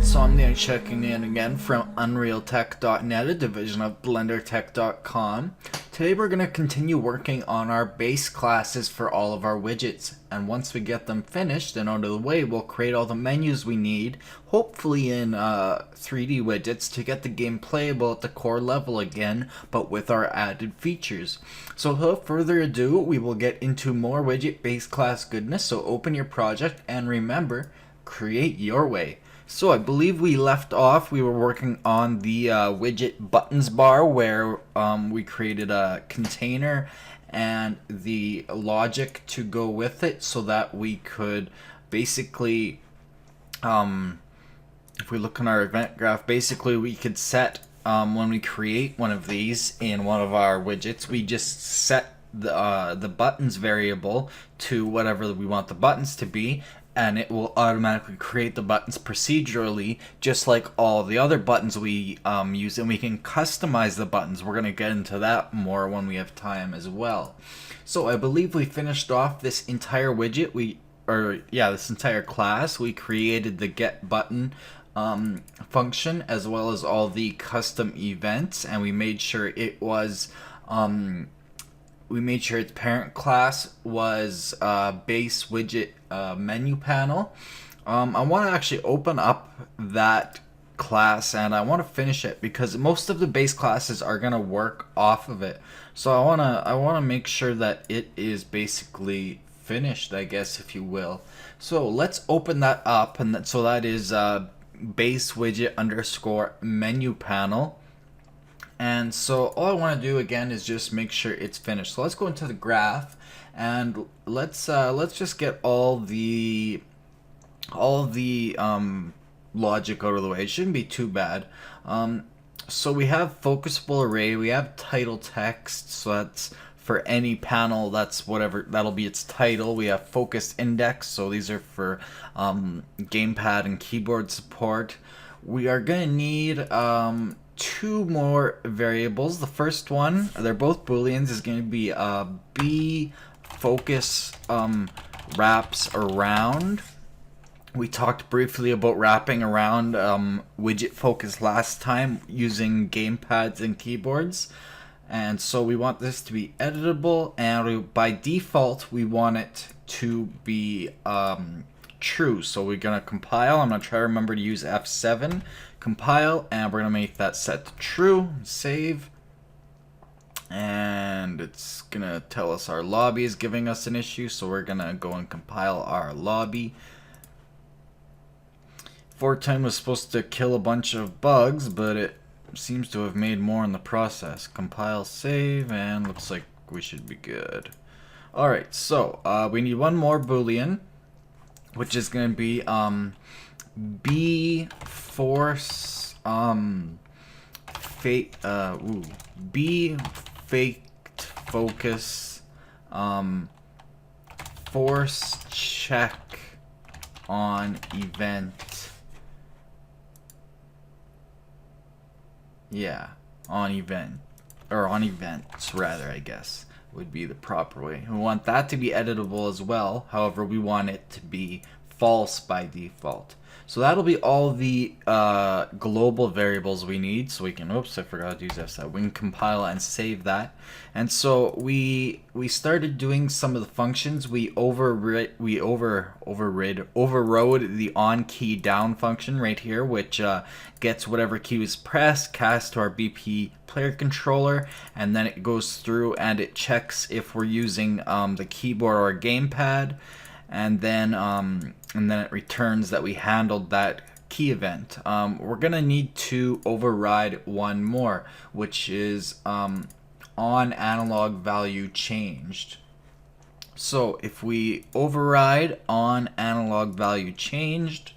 So I'm there checking in again from UnrealTech.net, a division of BlenderTek.com. Today we're going to continue working on our base classes for all of our widgets, and once we get them finished and out of the way, we'll create all the menus we need, hopefully in 3D widgets, to get the game playable at the core level again, but with our added features. So without further ado, we will get into more widget base class goodness, so open your project and remember, create your way. So I believe we left off, we were working on the widget buttons bar where we created a container and the logic to go with it so that we could basically, if we look on our event graph, basically we could set, when we create one of these in one of our widgets, we just set the buttons variable to whatever we want the buttons to be, and it will automatically create the buttons procedurally, just like all the other buttons we use, and we can customize the buttons. We're going to get into that more when we have time as well. So I believe we finished off this entire widget, this entire class. We created the get button function as well as all the custom events, and we made sure it was its parent class was base widget menu panel. I want to actually open up that class and I want to finish it because most of the base classes are going to work off of it. So I want to make sure that it is basically finished, I guess, if you will. So let's open that up, and so that is base widget underscore menu panel. And so all I want to do again is just make sure it's finished. So let's go into the graph and let's just get all the logic out of the way. It shouldn't be too bad. So we have focusable array, we have title text, so that's for any panel, that's whatever, that'll be its title. We have focused index, so these are for gamepad and keyboard support. We are going to need two more variables. The first one, they're both booleans, is going to be b focus wraps around. We talked briefly about wrapping around widget focus last time using gamepads and keyboards, and so we want this to be editable, and by default we want it to be true. So we're gonna compile. I'm gonna try to remember to use F7, compile, and we're gonna make that set to true, save, and it's gonna tell us our lobby is giving us an issue, so we're gonna go and compile our lobby. 410 was supposed to kill a bunch of bugs, but it seems to have made more in the process. Compile, save, and looks like we should be good. Alright, so we need one more boolean, which is going to be b force b faked focus force check on event. Yeah, on event, or on events rather, I guess would be the proper way. We want that to be editable as well, however we want it to be false by default. So that'll be all the global variables we need, so we can, oops, I forgot to use F7. We can compile and save that. And so we started doing some of the functions. We overrode the on key down function right here, which gets whatever key was pressed, cast to our BP player controller, and then it goes through and it checks if we're using the keyboard or a gamepad. And then it returns that we handled that key event. We're gonna need to override one more, which is on analog value changed. So if we override on analog value changed,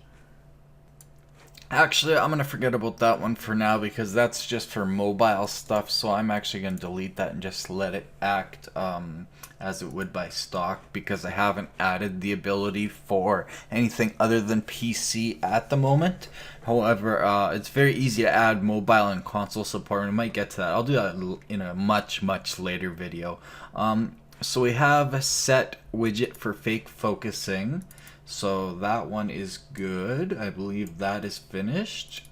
actually I'm gonna forget about that one for now because that's just for mobile stuff, so I'm actually gonna delete that and just let it act as it would by stock, because I haven't added the ability for anything other than PC at the moment. However, it's very easy to add mobile and console support, and we might get to that. I'll do that in a much later video. So we have a set widget for fake focusing. So that one is good. I believe that is finished.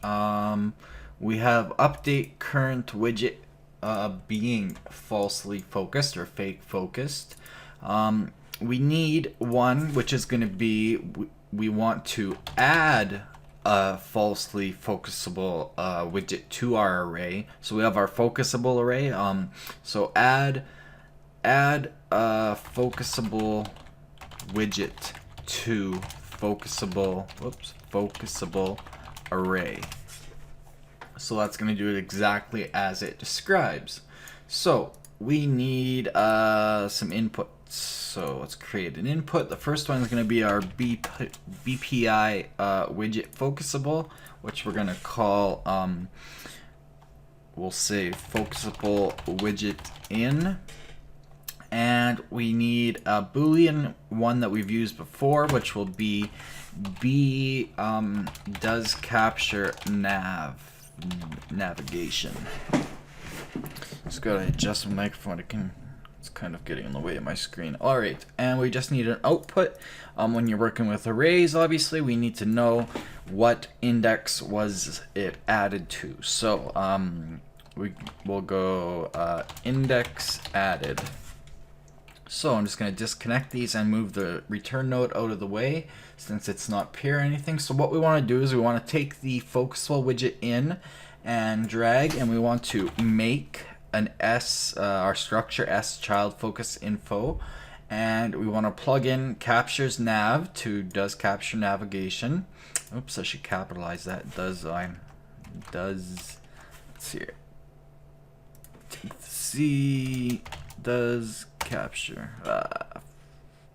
We have update current widget being falsely focused or fake focused. We need one, which is going to be, we want to add a falsely focusable widget to our array. So we have our focusable array. So add a focusable widget to focusable array. So that's going to do it exactly as it describes. So we need some inputs. So let's create an input. The first one is going to be our BPI widget focusable, which we're going to call, we'll say focusable widget in. And we need a Boolean one that we've used before, which will be does capture navigation. Just gotta adjust the microphone. It's kind of getting in the way of my screen. All right, and we just need an output. When you're working with arrays, obviously, we need to know what index was it added to. So we'll go index added. So I'm just going to disconnect these and move the return node out of the way since it's not pure or anything. So what we want to do is we want to take the focusable widget in and drag, and we want to make an S, our structure S child focus info, and we want to plug in captures nav to does capture navigation. Oops, I should capitalize that. Let's see here. Take the C, does capture.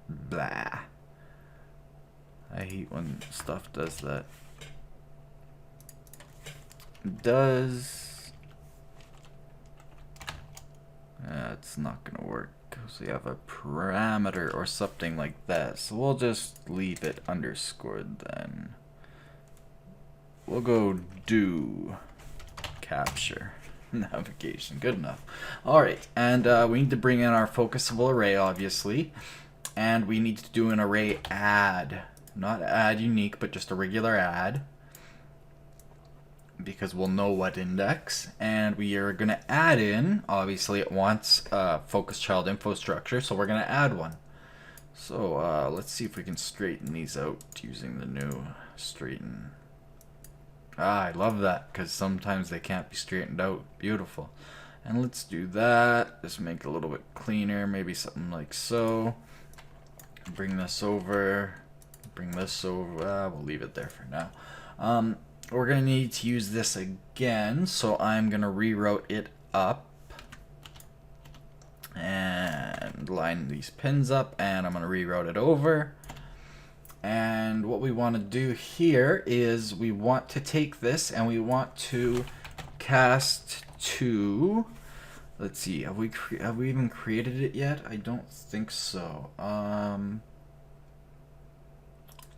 Blah. I hate when stuff does that. Does. It's not gonna work because we have a parameter or something like that. So we'll just leave it underscored then. We'll go do capture navigation. Good enough. Alright, and we need to bring in our focusable array, obviously, and we need to do an array add, not add unique, but just a regular add, because we'll know what index, and we are going to add in, obviously it wants focus child info structure, so we're going to add one. So let's see if we can straighten these out using the new straighten. I love that, because sometimes they can't be straightened out. Beautiful. And let's do that. Just make it a little bit cleaner. Maybe something like so. Bring this over. Bring this over. We'll leave it there for now. We're going to need to use this again. So I'm going to reroute it up. And line these pins up. And I'm going to reroute it over. And what we want to do here is we want to take this and we want to cast to, let's see, have we even created it yet? I don't think so.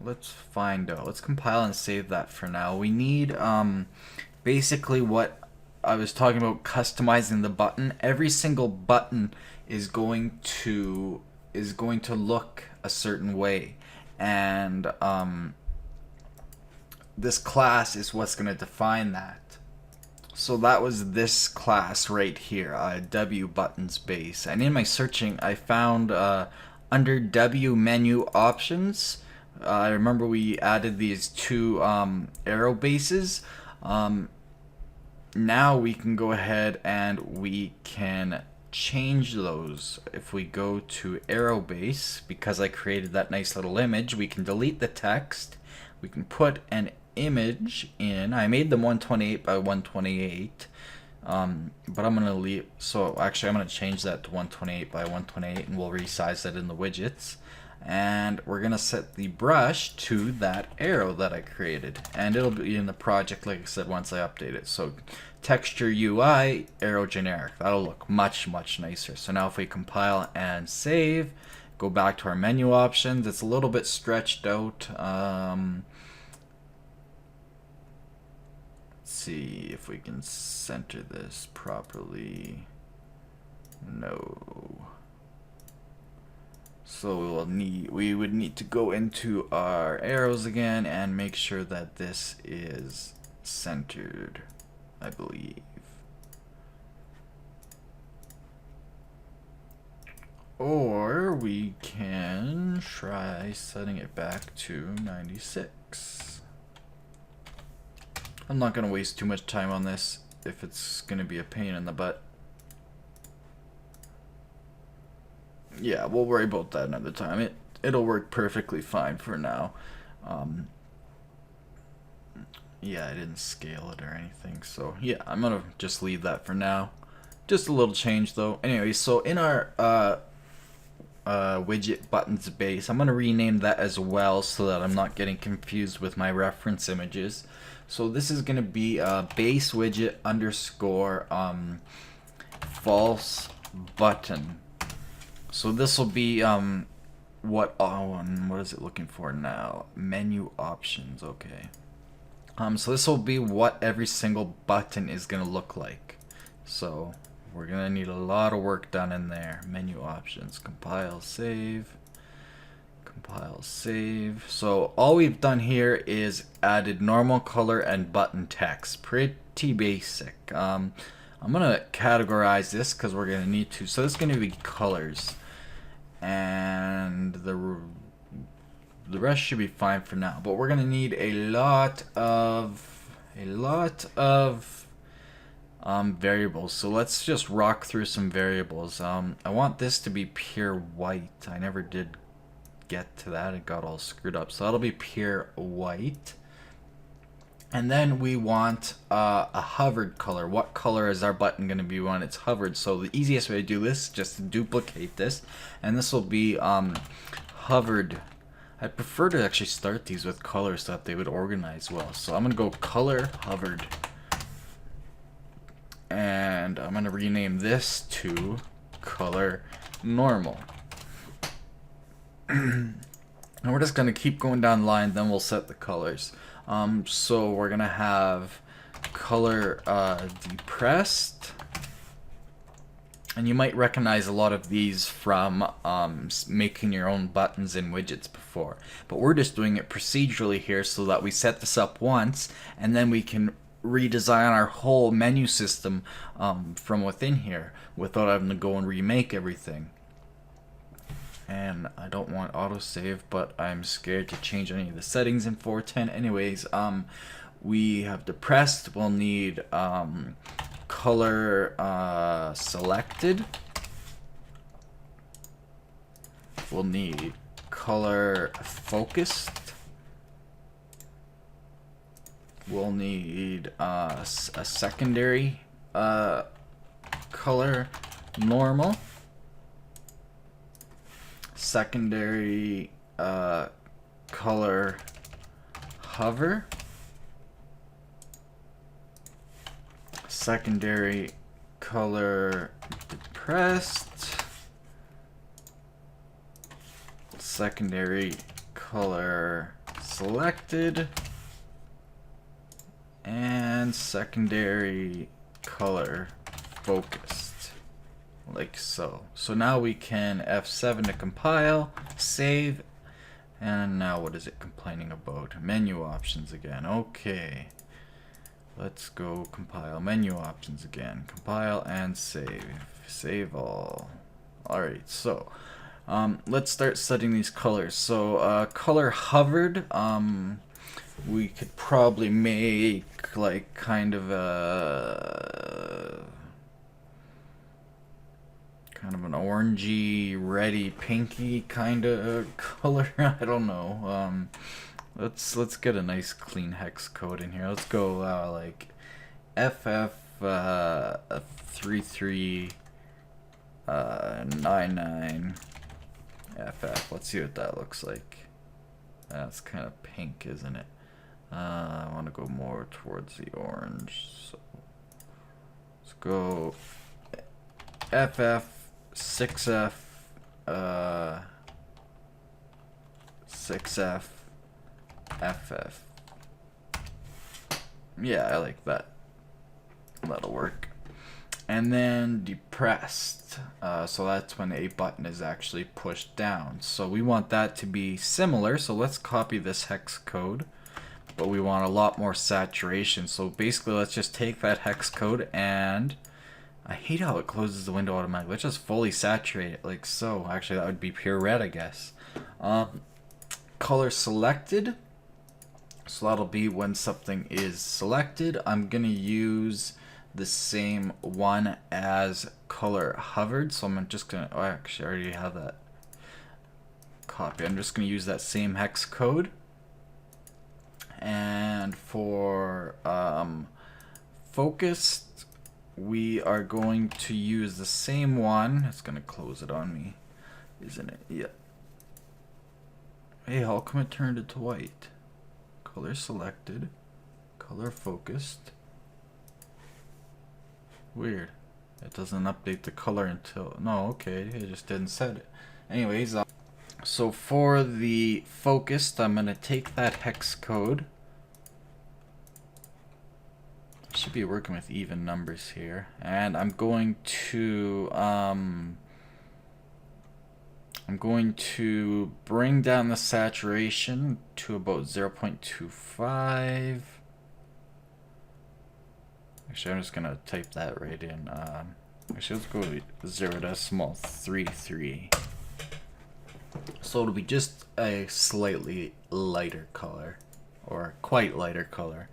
Let's find out. Let's compile and save that for now. We need basically what I was talking about, customizing the button. Every single button is going to look a certain way. And this class is what's going to define that. So that was this class right here, W buttons base. And in my searching, I found under W menu options, I remember we added these two arrow bases. Now we can go ahead and we can change those. If we go to arrow base, because I created that nice little image, we can delete the text, we can put an image in. I made them 128 by 128, but I'm gonna leave, so actually I'm gonna change that to 128 by 128 and we'll resize that in the widgets. And we're gonna set the brush to that arrow that I created, and it'll be in the project, like I said, once I update it. So texture UI arrow generic, that'll look much nicer. So now if we compile and save, go back to our menu options, it's a little bit stretched out. Let's see if we can center this properly. No. So we would need to go into our arrows again and make sure that this is centered, I believe. Or we can try setting it back to 96. I'm not going to waste too much time on this if it's going to be a pain in the butt. Yeah, we'll worry about that another time. It'll work perfectly fine for now. Yeah, I didn't scale it or anything, so yeah, I'm gonna just leave that for now. Just a little change though. Anyway, so in our widget buttons base, I'm gonna rename that as well so that I'm not getting confused with my reference images. So this is gonna be base widget underscore false button. So this will be what is it looking for now? Menu options, okay. So this will be what every single button is gonna look like. So we're gonna need a lot of work done in there. Menu options, compile, save. Compile, save. So all we've done here is added normal color and button text. Pretty basic. I'm gonna categorize this because we're gonna need to. So this is gonna be colors, and the rest should be fine for now. But we're gonna need a lot of variables. So let's just rock through some variables. I want this to be pure white. I never did get to that. It got all screwed up. So that'll be pure white. And then we want a hovered color. What color is our button going to be when it's hovered? So the easiest way to do this is just to duplicate this. And this will be hovered. I prefer to actually start these with colors so that they would organize well. So I'm going to go color hovered. And I'm going to rename this to color normal. And we're just going to keep going down the line, then we'll set the colors. So we're going to have color depressed. And you might recognize a lot of these from making your own buttons and widgets before. But we're just doing it procedurally here so that we set this up once, and then we can redesign our whole menu system from within here without having to go and remake everything. And I don't want autosave, but I'm scared to change any of the settings in 410. Anyways, we have depressed. We'll need color selected. We'll need color focused. We'll need a secondary color normal. Secondary color hover. Secondary color depressed. Secondary color selected. And secondary color focused, like so. So now we can F7 to compile, save, and now what is it complaining about? Menu options again. Okay, let's go compile menu options again. Compile and save. Save all. Alright, so let's start setting these colors. So color hovered, we could probably make like kind of an orangey, reddy, pinky kind of color. I don't know. Let's get a nice clean hex code in here. Let's go like FF3399 FF. Let's see what that looks like. That's kind of pink, isn't it? I want to go more towards the orange, so let's go FF6F 6F FF. Yeah, I like that. That'll work. and then depressed. So that's when a button is actually pushed down. So we want that to be similar. So let's copy this hex code, but we want a lot more saturation. So basically, let's just take that hex code and I hate how it closes the window automatically. Let's just fully saturate it like so. Actually, that would be pure red, I guess. Color selected. So that'll be when something is selected. I'm gonna use the same one as color hovered. So I'm just gonna, oh, actually I already have that copy. I'm just gonna use that same hex code. And for focused, we are going to use the same one. It's gonna close it on me, isn't it? Yeah. Hey, how come it turned it to white? Color selected, color focused. Weird. It doesn't update the color until, no, okay, it just didn't set it. Anyways, so for the focused, I'm gonna take that hex code. I should be working with even numbers here, and I'm going to bring down the saturation to about 0.25. Actually, I'm just gonna type that right in. Actually, let's go 0.33. So it'll be just a slightly lighter color, or quite lighter color.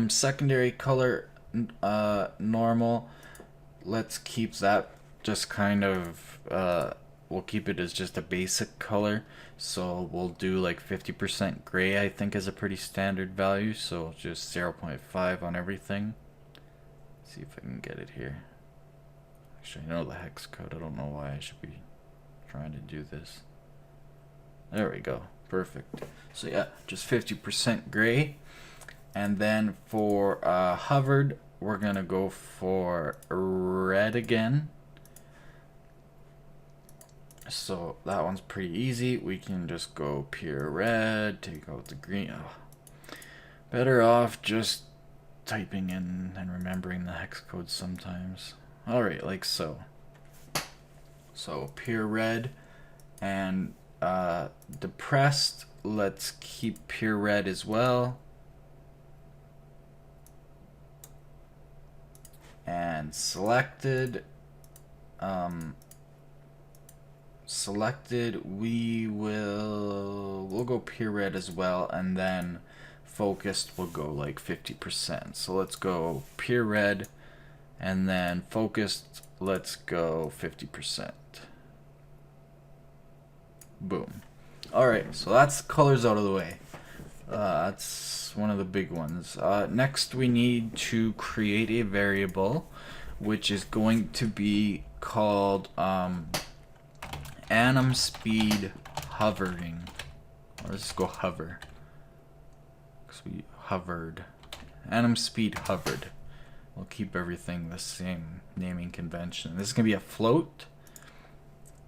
Secondary color, normal. Let's keep that just kind of, we'll keep it as just a basic color. So we'll do like 50% gray, I think, is a pretty standard value. So just 0.5 on everything. Let's see if I can get it here. Actually, I know the hex code. I don't know why I should be trying to do this. There we go. Perfect. So yeah, just 50% gray. And then for hovered, we're gonna go for red again. So that one's pretty easy. We can just go pure red, take out the green. Oh, better off just typing in and remembering the hex code sometimes. Alright, like so. So pure red, and depressed, let's keep pure red as well. And selected, we'll go pure red as well, and then focused will go like 50%. So let's go pure red, and then focused, let's go 50%. Boom. Alright, so that's colors out of the way. That's one of the big ones. Next, we need to create a variable, which is going to be called anim speed hovering. Or let's go hover, because we hovered. Anim speed hovered. We'll keep everything the same naming convention. This is going to be a float,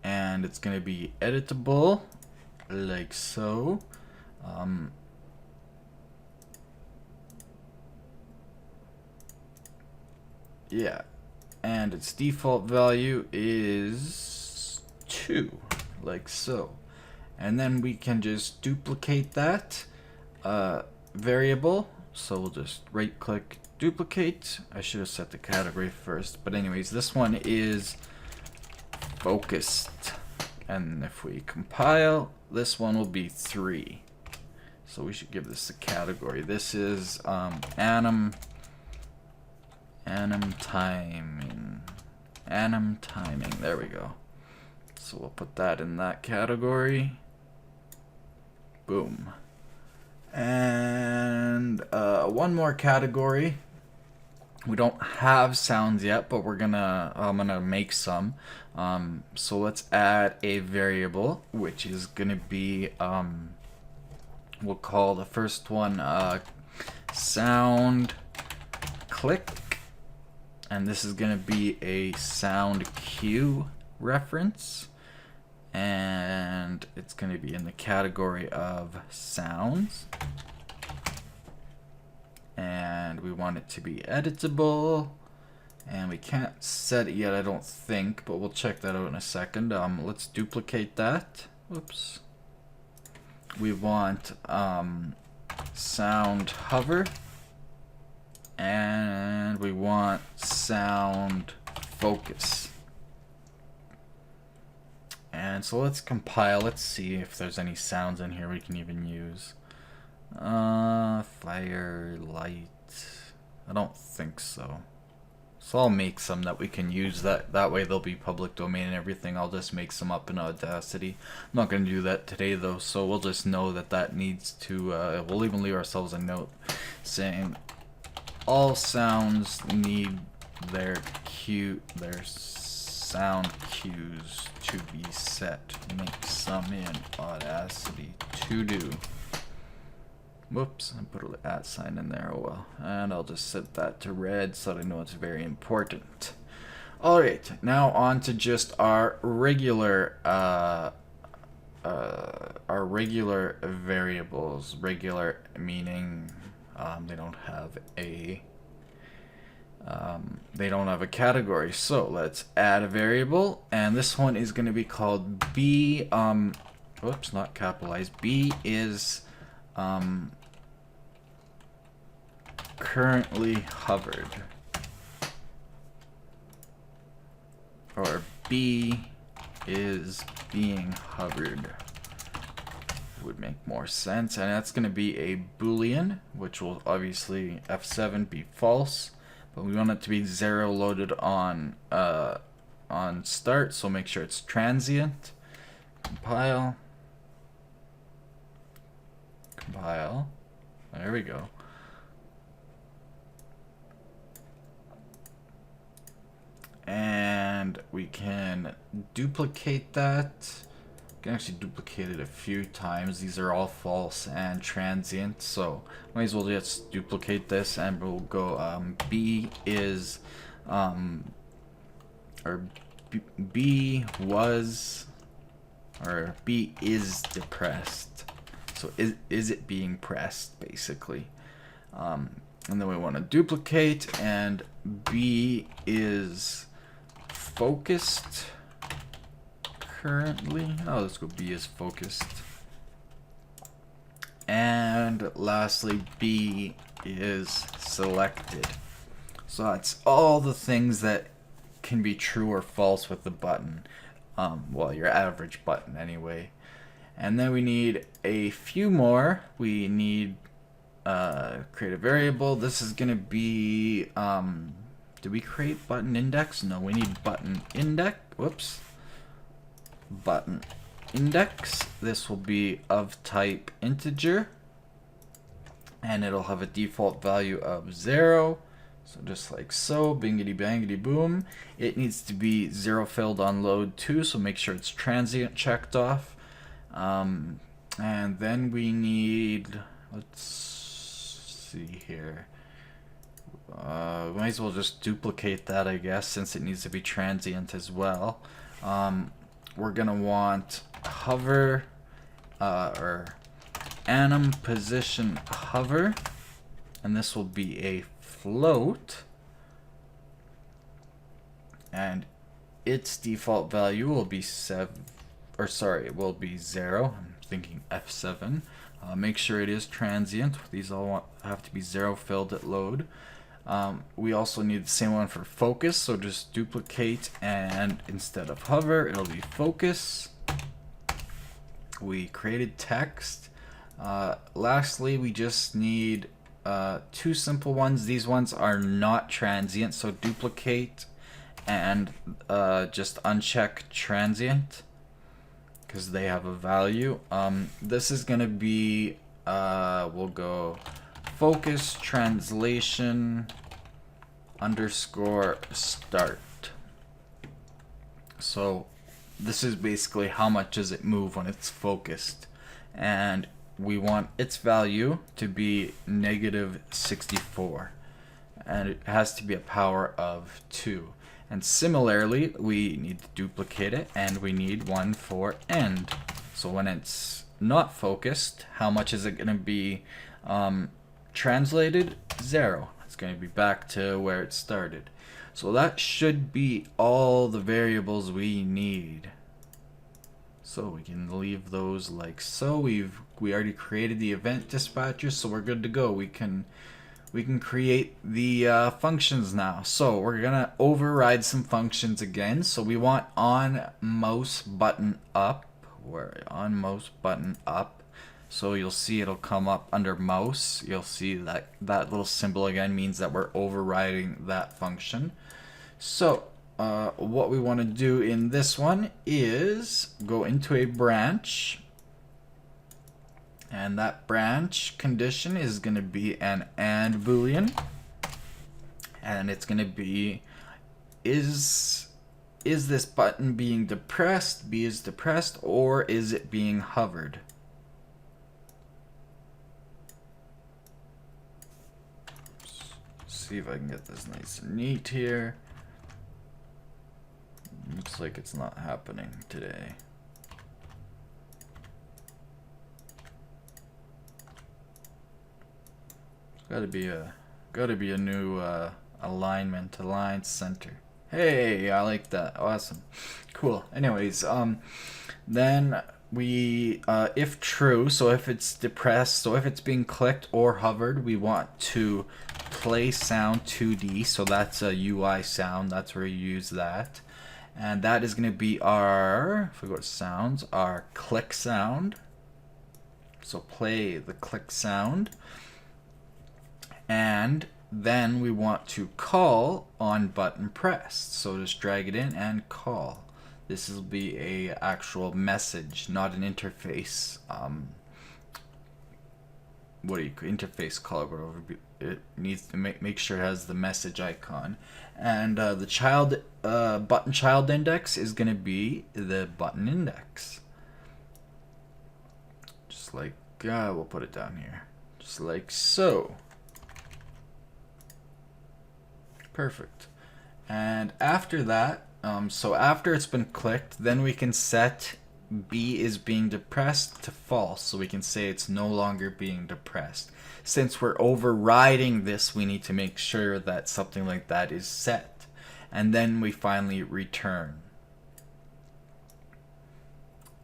and it's going to be editable, like so. Yeah, and its default value is 2, like so. And then we can just duplicate that variable. So we'll just right click, duplicate. I should have set the category first, but anyways, this one is focused. And if we compile, this one will be 3. So we should give this a category. This is anim timing. Anim timing. There we go. So we'll put that in that category. Boom. And one more category. We don't have sounds yet, but I'm gonna make some. So let's add a variable, which is gonna be we'll call the first one sound click, and this is gonna be a sound cue reference, and it's gonna be in the category of sounds, and we want it to be editable, And we can't set it yet, I don't think, but we'll check that out in a second. Let's duplicate that. Whoops. We want sound hover, and we want sound focus. And so let's compile. Let's see if there's any sounds in here we can even use. Fire, light. I don't think so. So I'll make some that we can use. That way they'll be public domain and everything. I'll just make some up in Audacity. I'm not going to do that today though, so we'll just know that needs to, we'll even leave ourselves a note saying all sounds need their sound cues to be set. Make some in Audacity to do. Whoops, I put a @ in there, oh well. And I'll just set that to red so that I know it's very important. Alright, now on to just our regular variables. Regular meaning they don't have a category. So let's add a variable, and this one is going to be called B. Whoops, not capitalized. B is currently hovered, or B is being hovered would make more sense, and that's going to be a boolean, which will obviously F7 be false, but we want it to be 0 loaded on start, so make sure it's transient. Compile, there we go. And we can duplicate that. We can actually duplicate it a few times. These are all false and transient, so might as well just duplicate this, and we'll go B is B was, or B is depressed. So is it being pressed, basically. And then we want to duplicate, and B is focused currently. Oh, let's go B is focused. And lastly, B is selected. So that's all the things that can be true or false with the button. Well, your average button anyway. And then we need a few more. We need create a variable. This is gonna be did we create button index? No, we need button index. Whoops. Button index. This will be of type integer, and it'll have a default value of 0. So just like so, bingity bangity boom. It needs to be 0 filled on load too, so make sure it's transient checked off. And then we need, let's see here. Might as well just duplicate that, I guess, since it needs to be transient as well. We're gonna want hover or anim position hover, and this will be a float, and its default value will be 7, or sorry, it will be 0. I'm thinking F7. Make sure it is transient. These all have to be 0 filled at load. We also need the same one for focus, so just duplicate, and instead of hover, it'll be focus. We created text. Lastly, we just need 2 simple ones. These ones are not transient, so duplicate and just uncheck transient, because they have a value. This is going to be, we'll go focus translation underscore start. So this is basically how much does it move when it's focused, and we want its value to be -64, and it has to be a power of 2. And similarly, we need to duplicate it, and we need one for end. So when it's not focused, how much is it going to be translated? 0. It's going to be back to where it started. So that should be all the variables we need. So we can leave those like so. We already created the event dispatcher, so we're good to go. We can create the functions now. So we're gonna override some functions again. So we want on mouse button up. Where on mouse button up. So you'll see it'll come up under mouse. You'll see that little symbol again means that we're overriding that function. So what we want to do in this one is go into a branch, and that branch condition is going to be an AND boolean, and it's going to be is this button being depressed, B is depressed, or is it being hovered? See if I can get this nice and neat here. Looks like it's not happening today. Gotta be a new alignment, align center. Hey, I like that. Awesome, cool. Anyways, then we if true, so if it's depressed, so if it's being clicked or hovered, we want to play sound 2D. So that's a UI sound. That's where you use that. And that is going to be our, if we go to sounds, our click sound. So play the click sound. And then we want to call on button pressed. So just drag it in and call. This will be a actual message, not an interface. What do you interface call it? Whatever. It needs to make sure it has the message icon. And the child button child index is going to be the button index. Just like we'll put it down here, just like so. Perfect. And after that, so after it's been clicked, then we can set B is being depressed to false, so we can say it's no longer being depressed. Since we're overriding this, we need to make sure that something like that is set. And then we finally return.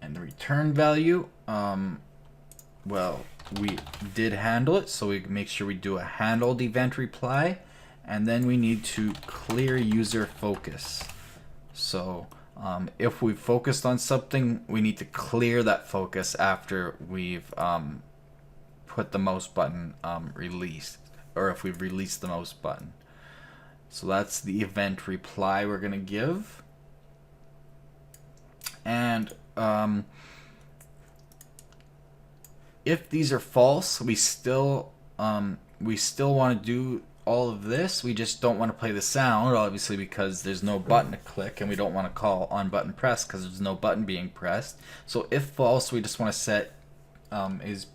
And the return value, well, we did handle it, so we make sure we do a handled event reply, and then we need to clear user focus. So if we've focused on something, we need to clear that focus after we've put the mouse button released, or if we've released the mouse button. So that's the event reply we're gonna give. And if these are false, we still want to do all of this. We just don't want to play the sound, obviously, because there's no button to click, and we don't want to call on button press because there's no button being pressed. So if false, we just want to set is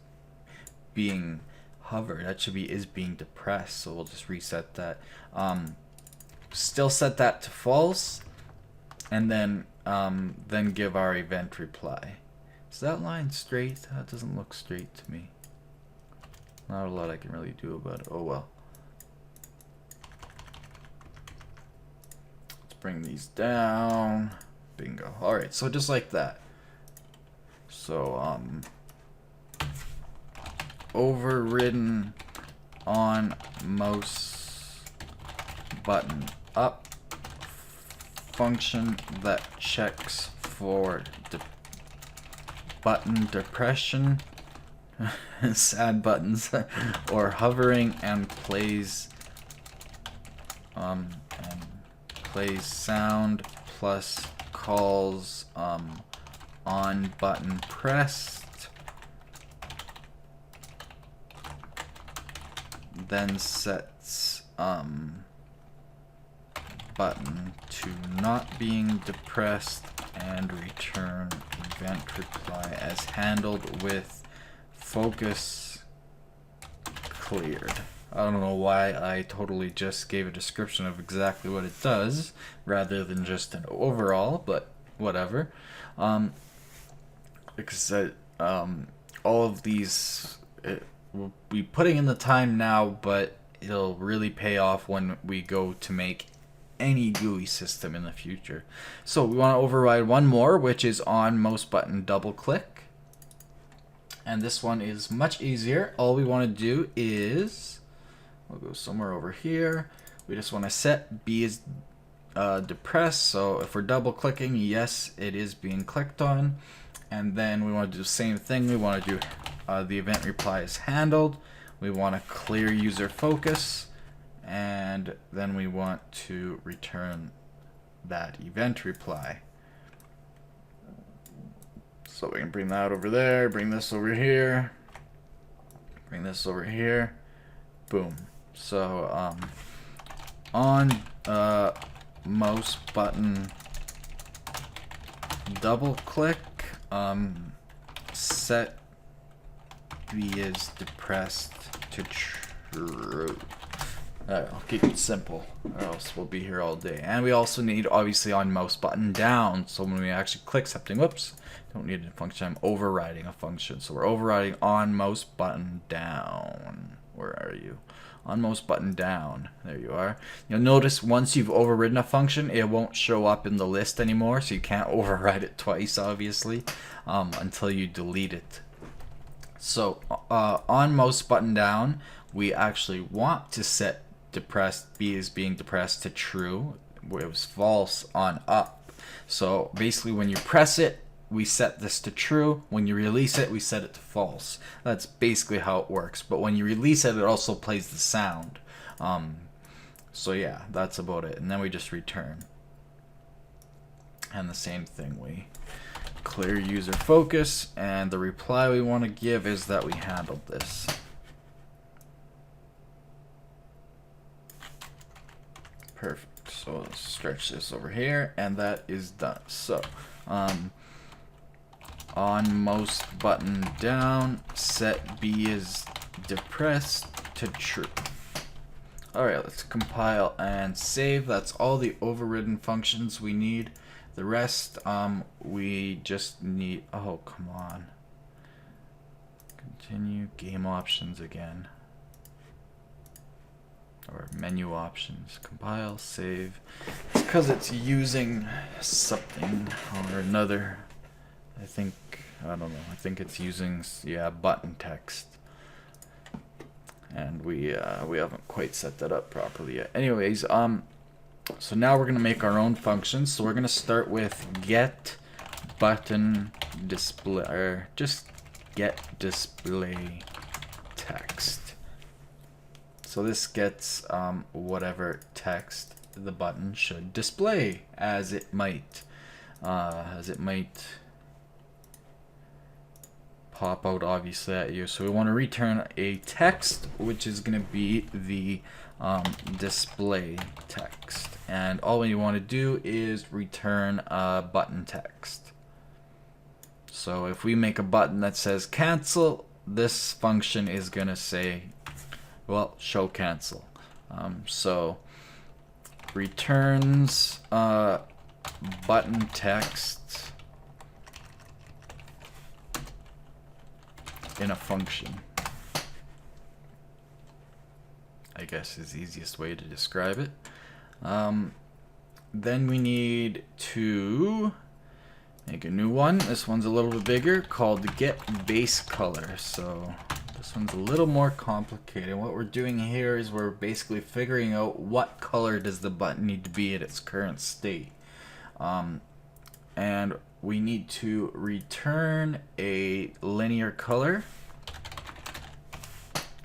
being hovered. That should be is being depressed. So we'll just reset that. Still set that to false, and then give our event reply. Is that line straight? That doesn't look straight to me. Not a lot I can really do about it. Oh well. Let's bring these down. Bingo. Alright, so just like that. So overridden on mouse button up function that checks for button depression, sad buttons, or hovering, and plays sound plus calls on button pressed, then sets button to not being depressed, and return event reply as handled with focus cleared. I don't know why I totally just gave a description of exactly what it does rather than just an overall, but whatever. Like I said, all of these we'll be putting in the time now, but it'll really pay off when we go to make any GUI system in the future. So we want to override one more, which is on mouse button double click. And this one is much easier. All we want to do is, we'll go somewhere over here. We just want to set B is depressed. So if we're double clicking, yes, it is being clicked on. And then we want to do the same thing. We want to do the event reply is handled. We want to clear user focus. And then we want to return that event reply. So we can bring that over there, bring this over here, bring this over here, boom. So on mouse button double click, set B is depressed to true. I'll keep it simple, or else we'll be here all day. And we also need, obviously, on mouse button down. So when we actually click something, whoops, don't need a function. I'm overriding a function. So we're overriding on mouse button down. Where are you? On mouse button down. There you are. You'll notice once you've overridden a function, it won't show up in the list anymore. So you can't override it twice, obviously, until you delete it. So on mouse button down, we actually want to set depressed B is being depressed to true. It was false on up. So basically when you press it, we set this to true. When you release it, we set it to false. That's basically how it works. But when you release it, it also plays the sound. So yeah, that's about it. And then we just return. And the same thing, we clear user focus, and the reply we want to give is that we handled this. Perfect. So let's stretch this over here, and that is done. So on mouse button down, set B is depressed to true. Alright, let's compile and save. That's all the overridden functions we need. The rest, we just need, oh, come on. Continue game options again. Or menu options. Compile, save. It's because it's using something or another. I don't know. I think it's using, yeah, button text. And we haven't quite set that up properly yet. Anyways, so now we're gonna make our own functions. So we're gonna start with get button display, or just get display text. So this gets whatever text the button should display, as it might pop out obviously at you. So we want to return a text, which is going to be the display text, and all we want to do is return button text. So if we make a button that says cancel, this function is going to say, well, show cancel. So returns button text in a function, I guess is the easiest way to describe it. Then we need to make a new one. This one's a little bit bigger, called get base color. So this one's a little more complicated. What we're doing here is we're basically figuring out what color does the button need to be at its current state. And we need to return a linear color.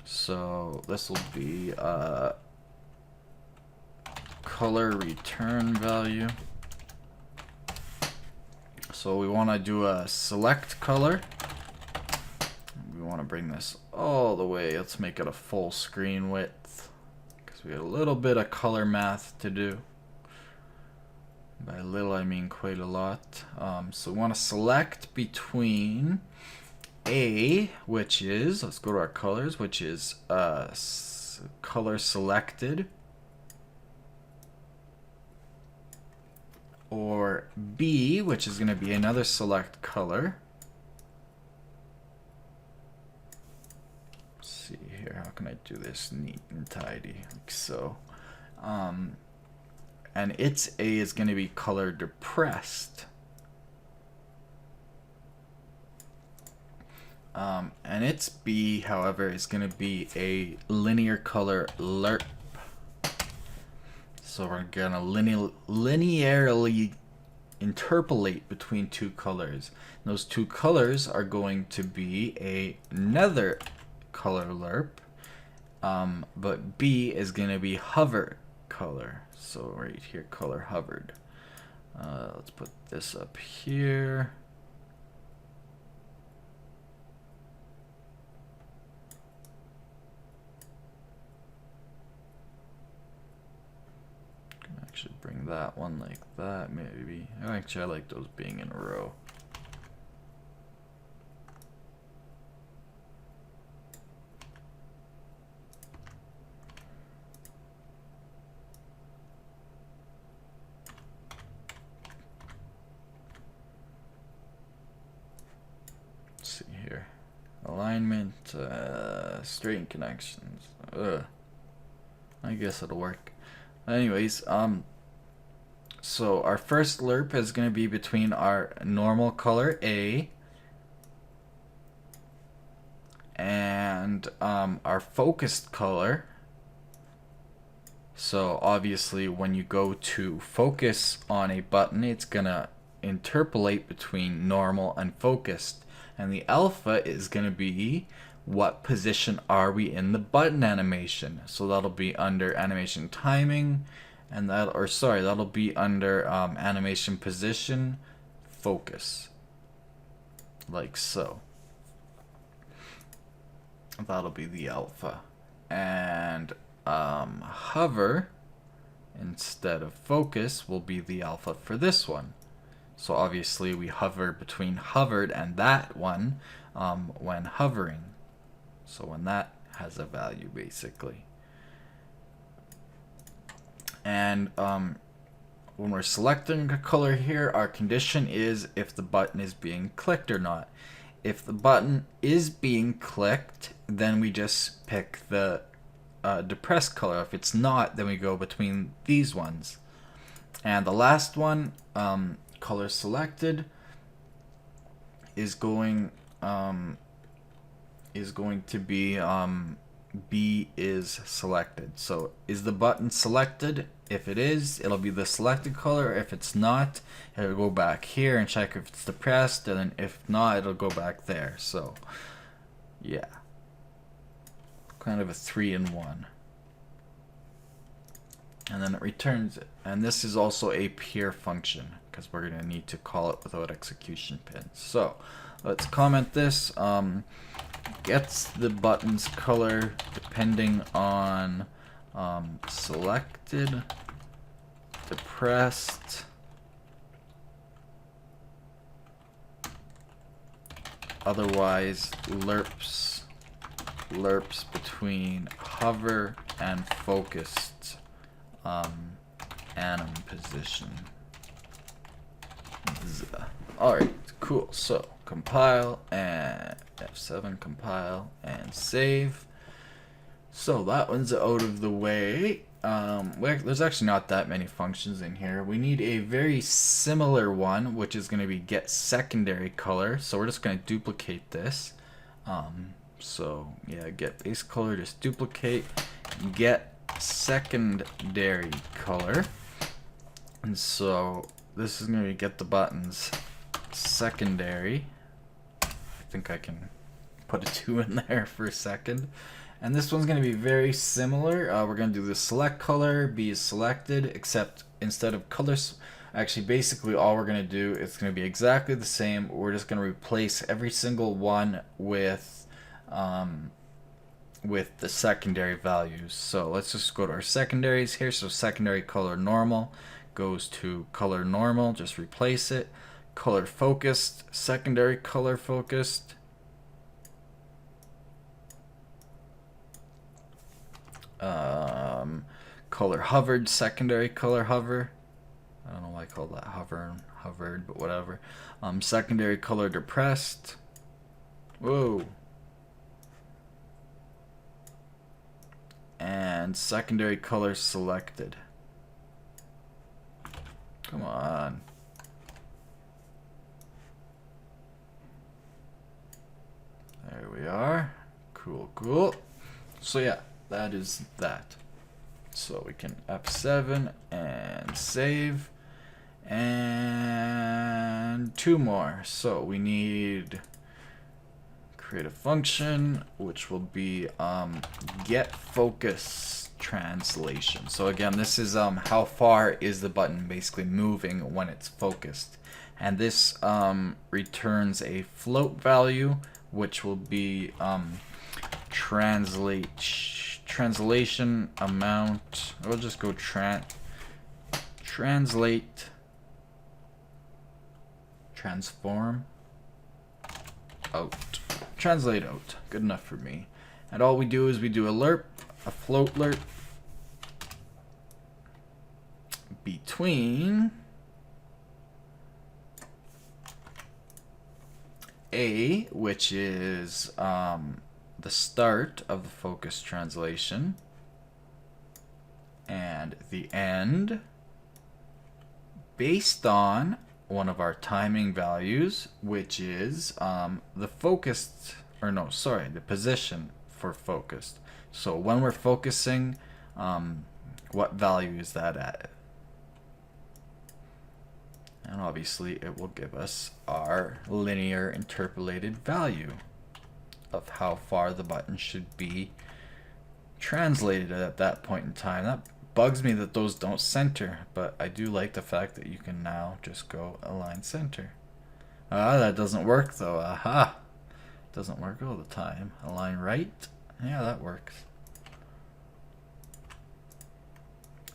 So this will be color return value. So we want to do a select color. We want to bring this all the way. Let's make it a full screen width, because we got a little bit of color math to do. By little I mean quite a lot. So we want to select between A, which is, let's go to our colors, which is color selected, or B, which is going to be another select color. Let's see here, how can I do this neat and tidy, like so. and its A is going to be color depressed. And its B, however, is going to be a linear color lerp. So we're going to linearly interpolate between two colors. And those two colors are going to be another color lerp, but B is going to be hover color. So right here, color hovered. Let's put this up here. Actually bring that one like that, maybe. Actually, I like those being in a row. Let's see here. Alignment, straighten connections. I guess it'll work. Anyways, so our first lerp is going to be between our normal color A and our focused color. So obviously when you go to focus on a button, it's going to interpolate between normal and focused. And the alpha is going to be what position are we in the button animation. So that'll be under animation timing, and that'll be under animation position focus, like so. That'll be the alpha. And hover instead of focus will be the alpha for this one. So obviously we hover between hovered and that one when hovering. So when that has a value, basically. And when we're selecting a color here, our condition is if the button is being clicked or not. If the button is being clicked, then we just pick the depressed color. If it's not, then we go between these ones. And the last one, color selected, is going to be B is selected. So is the button selected? If it is, it'll be the selected color. If it's not, it'll go back here and check if it's depressed, and then if not, it'll go back there. So yeah, kind of a 3-in-1. And then it returns it. And this is also a peer function because we're going to need to call it without execution pins. So let's comment this. Gets the button's color depending on selected, depressed, otherwise lerps between hover and focused anim position. Alright, cool. So compile and F7, compile and save. So that one's out of the way. There's actually not that many functions in here. We need a very similar one, which is going to be get secondary color. So we're just going to duplicate this. So yeah, get base color, just duplicate, get secondary color. And so this is going to get the buttons secondary. I think I can put a 2 in there for a second. And this one's going to be very similar. We're going to do the select color, B is selected, except instead of colors, actually basically all we're going to do is going to be exactly the same. We're just going to replace every single one with the secondary values. So let's just go to our secondaries here. So secondary color normal goes to color normal, just replace it. Color focused, secondary color focused. Color hovered, secondary color hover. I don't know why I call that hovered, but whatever. Secondary color depressed. Whoa. And secondary color selected. Come on. There we are. Cool, cool. So yeah, that is that. So we can F7 and save. And 2 more. So we need create a function which will be get focus translation. So again, this is how far is the button basically moving when it's focused, and this returns a float value which will be translation amount. We'll just go translate transform out. Translate out. Good enough for me. And all we do is we do a lerp, a float lerp between A, which is the start of the focus translation, and the end, based on one of our timing values, which is the focused, or no, sorry, the position for focused. So when we're focusing, what value is that at? And obviously it will give us our linear interpolated value of how far the button should be translated at that point in time. That bugs me that those don't center, but I do like the fact that you can now just go align center. That doesn't work though. Aha! Doesn't work all the time. Align right? Yeah, that works.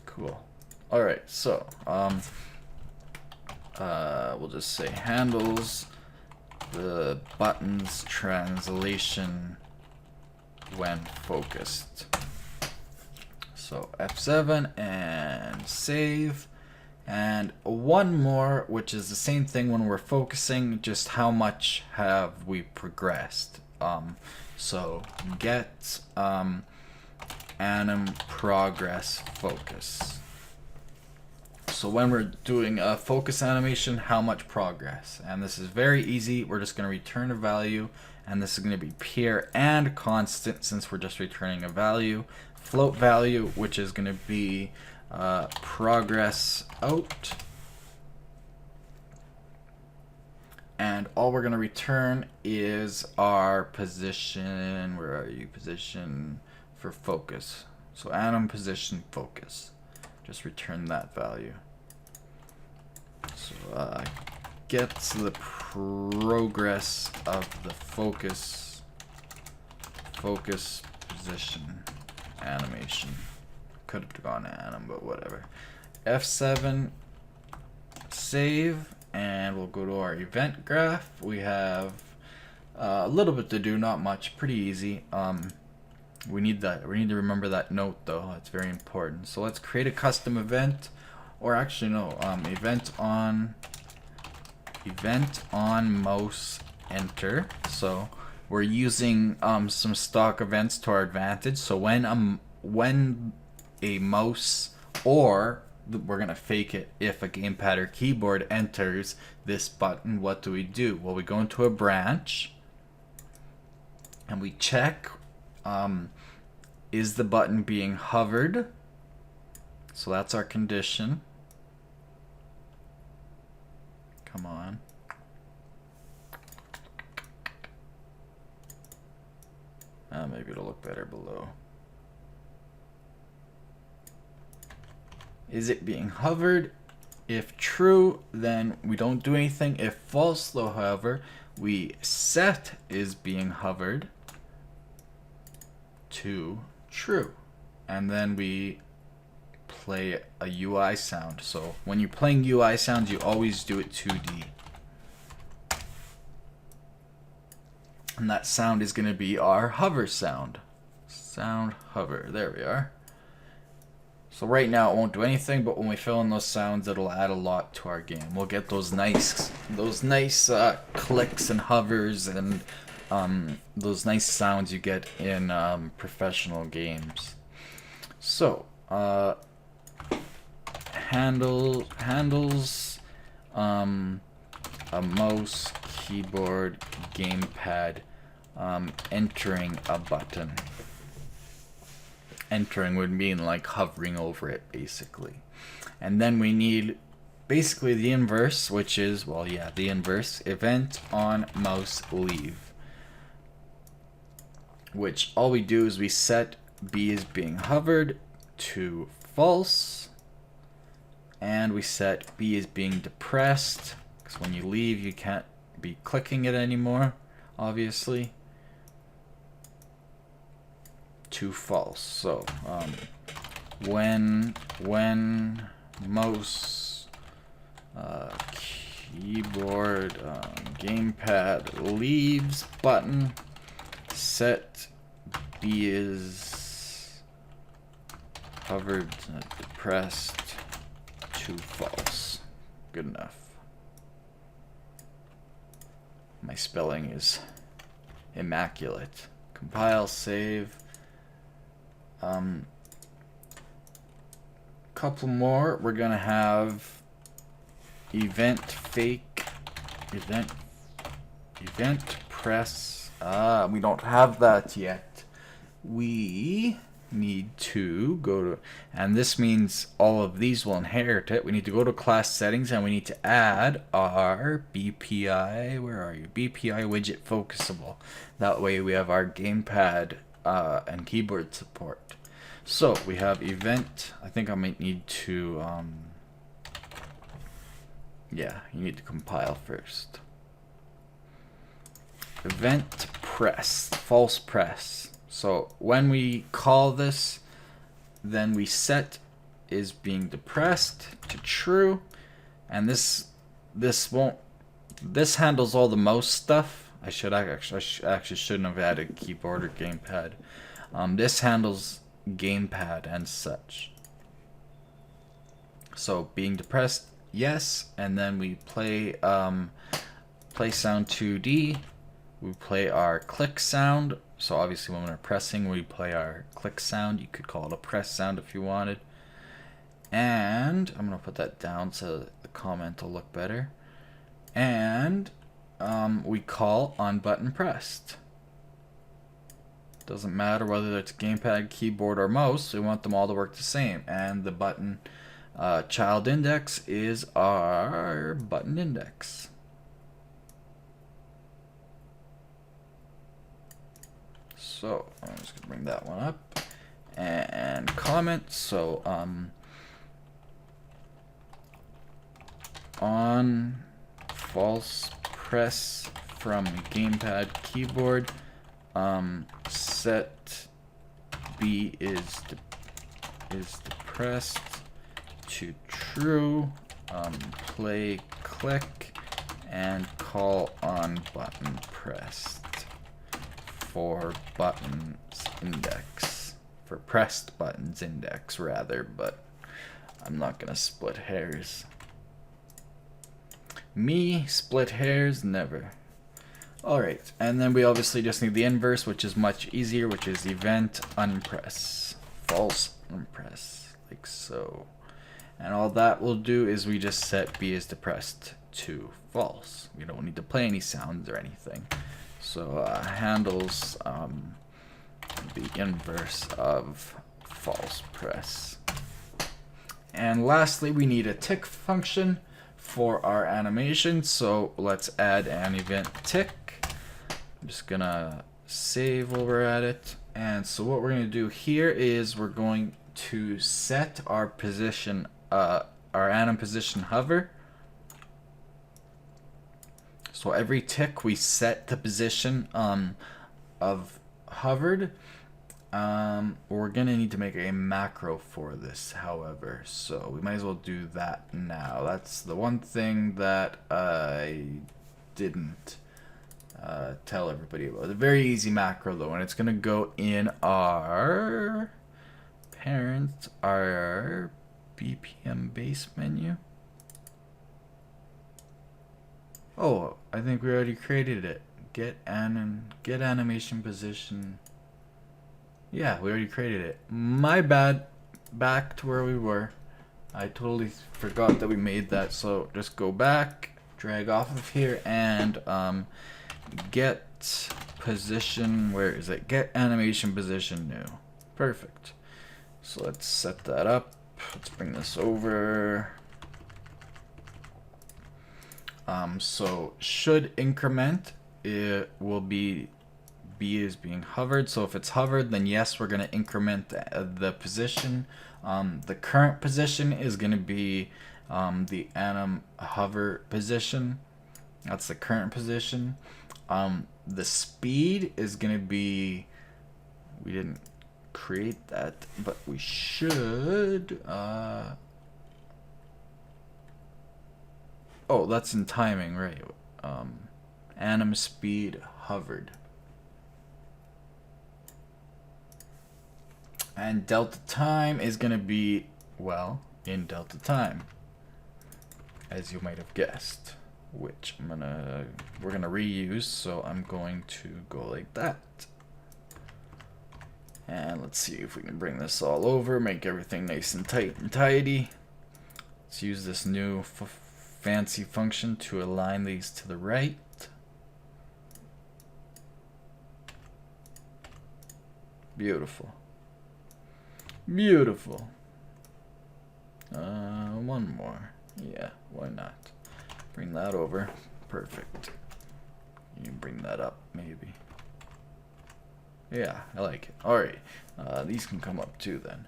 Cool. Alright, so we'll just say handles the button's translation when focused. So F7 and save, and one more, which is the same thing when we're focusing, just how much have we progressed. So get anim progress focus. So when we're doing a focus animation, how much progress? And this is very easy. We're just going to return a value, and this is going to be pure and constant since we're just returning a value. Float value, which is going to be progress out. And all we're going to return is our position. Where are you? Position for focus. So anim position focus. Just return that value. So gets the progress of the focus position animation. Could have gone anim, but whatever. F7 save, and we'll go to our event graph. We have a little bit to do, not much, pretty easy. We need to remember that note though. It's very important. So let's create a custom event, or actually no, event on mouse enter. So we're using some stock events to our advantage. So when a mouse, or we're gonna fake it, if a gamepad or keyboard enters this button, what do? Well, we go into a branch and we check is the button being hovered. So that's our condition. Come on. Maybe it'll look better below. Is it being hovered? If true, then we don't do anything. If false, though, however, we set is being hovered to true, and then we play a UI sound. So when you're playing UI sounds, you always do it 2D, and that sound is going to be our hover sound. Sound hover. There we are. So right now it won't do anything, but when we fill in those sounds, it'll add a lot to our game. We'll get those nice clicks and hovers and those nice sounds you get in professional games. So handles a mouse, keyboard, gamepad, entering a button. Entering would mean like hovering over it, basically. And then we need basically the inverse, which is, well, yeah, the inverse, event on mouse leave. Which all we do is we set B is being hovered to false. And we set B is being depressed, because when you leave, you can't be clicking it anymore, obviously, to false. So when mouse, keyboard, gamepad leaves button, set B is hovered, depressed to false. Good enough. My spelling is immaculate. Compile, save. Couple more. We're gonna have event press. We don't have that yet. We need to go to, and this means all of these will inherit it. We need to go to class settings and we need to add our BPI, where are you? BPI widget focusable. That way we have our gamepad and keyboard support. So we have event. I think I might need to, yeah, you need to compile first. Event press, false press. So when we call this, then we set is being depressed to true, and this handles all the mouse stuff. I actually shouldn't have added keyboard or gamepad. This handles gamepad and such. So being depressed, yes, and then we play play sound 2D. We play our click sound. So obviously when we're pressing, we play our click sound. You could call it a press sound if you wanted. And I'm going to put that down so that the comment will look better. And we call on button pressed. Doesn't matter whether it's gamepad, keyboard, or mouse. We want them all to work the same. And the button child index is our button index. So I'm just gonna bring that one up and comment. So on false press from gamepad keyboard, set B is depressed to true, play click, and call on button pressed for buttons index, for pressed buttons index rather, but I'm not gonna split hairs. Me split hairs never. Alright, and then we obviously just need the inverse, which is much easier, which is event unpress, false unpress, like so. And all that will do is we just set B is depressed to false. We don't need to play any sounds or anything. So handles the inverse of false press. And lastly, we need a tick function for our animation. So let's add an event tick. I'm just gonna save while we're at it. And so what we're gonna do here is we're going to set our position, our anim position hover. So every tick we set the position of hovered. We're gonna need to make a macro for this, however, so we might as well do that now. That's the one thing that I didn't tell everybody about. A very easy macro though, and it's gonna go in our parent, our BPM base menu. Oh, I think we already created it. Get animation position. Yeah, we already created it. My bad. Back to where we were. I totally forgot that we made that. So just go back, drag off of here, and get position. Where is it? Get animation position new. Perfect. So let's set that up. Let's bring this over. So should increment, it will be B is being hovered. So if it's hovered, then yes, we're going to increment the position. The current position is going to be the anim hover position. That's the current position. The speed is going to be, we didn't create that, but we should. Oh, that's in timing, right? Anim speed hovered. And delta time is going to be, well, in delta time, as you might have guessed, which we're going to reuse, so I'm going to go like that. And let's see if we can bring this all over, make everything nice and tight and tidy. Let's use this new fancy function to align these to the right. Beautiful. Beautiful. One more. Yeah, why not? Bring that over. Perfect. You can bring that up, maybe. Yeah, I like it. Alright, these can come up too then.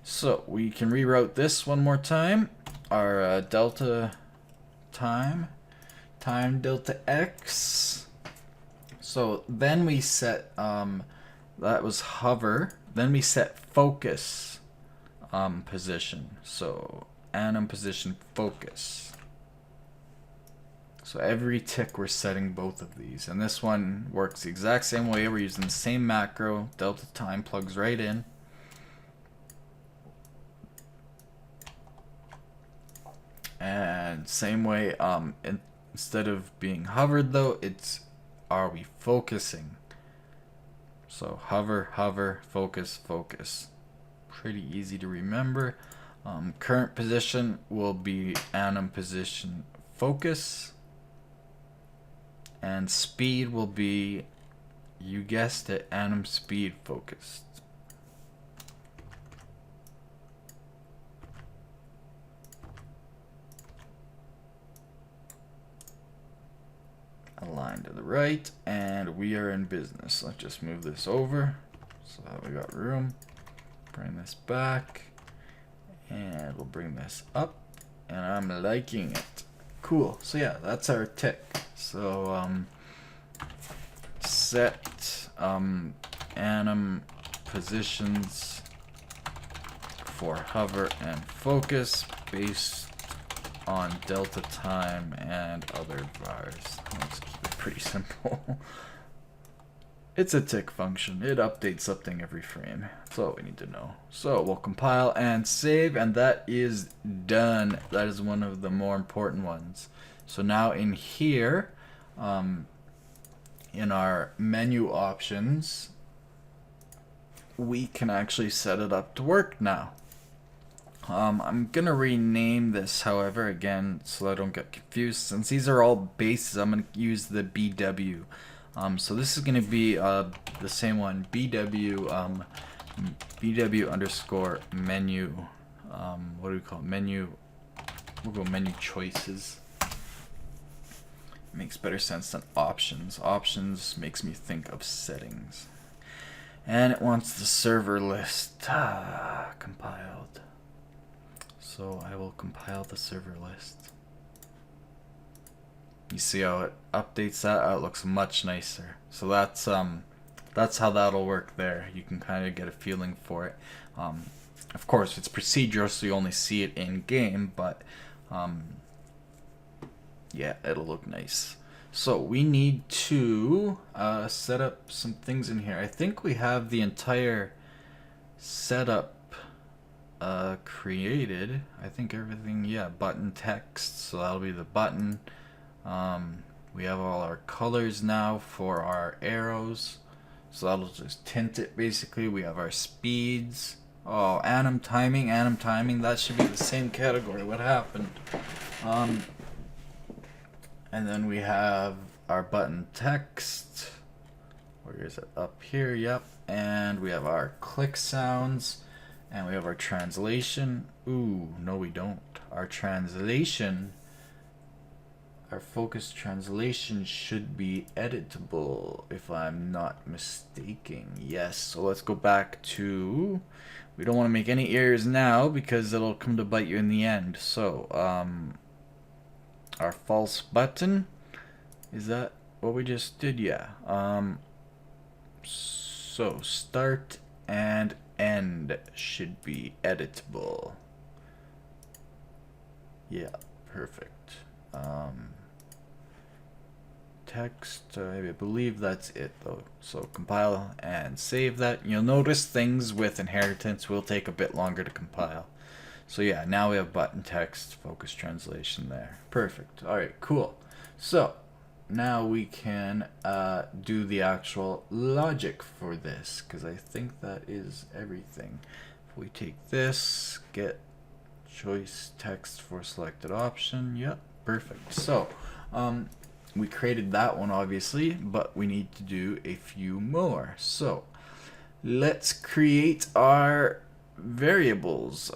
So, we can reroute this one more time. Our delta time delta x. So then we set that was hover, then we set focus position. So anim position focus. So every tick we're setting both of these, and this one works the exact same way. We're using the same macro. Delta time plugs right in. And same way, instead of being hovered though, it's are we focusing? So hover, hover, focus, focus. Pretty easy to remember. Current position will be anim position focus. And speed will be, you guessed it, anim speed focused. Align to the right, and we are in business. Let's just move this over so that we got room. Bring this back, and we'll bring this up, and I'm liking it. Cool. So yeah, that's our tick. So set anim positions for hover and focus based on delta time and other vars. Let's keep it pretty simple. It's a tick function. It updates something every frame. That's all we need to know. So we'll compile and save, and that is done. That is one of the more important ones. So now in here, in our menu options, we can actually set it up to work now. I'm gonna rename this, however, again, so I don't get confused. Since these are all bases, I'm gonna use the BW. So this is gonna be the same one, BW, BW underscore menu. What do we call it? Menu. We'll go menu choices. Makes better sense than options. Options makes me think of settings. And it wants the server list compiled. So I will compile the server list. You see how it updates that? Oh, it looks much nicer. So that's how that'll work there. You can kind of get a feeling for it. Of course, it's procedural, so you only see it in game, but yeah, it'll look nice. So we need to set up some things in here. I think we have the entire setup created. I think everything, yeah, button text, so that'll be the button. We have all our colors now for our arrows, so that'll just tint it basically. We have our speeds, Oh, anim timing, that should be the same category. What happened? And then we have our button text. Where is it? Up here, yep. And we have our click sounds. And we have our translation. Ooh, no we don't. Our translation, our focus translation should be editable, if I'm not mistaken. Yes, so let's go back to, we don't want to make any errors now because it'll come to bite you in the end. So, our false button, is that what we just did? Yeah. So start and end should be editable. Yeah, perfect. Text, I believe that's it though. So compile and save that. You'll notice things with inheritance will take a bit longer to compile. So yeah, now we have button text, focus translation there. Perfect. Alright, cool. So now we can do the actual logic for this, because I think that is everything. If we take this, get choice text for selected option, yep, perfect. So we created that one obviously, but we need to do a few more. So let's create our variables.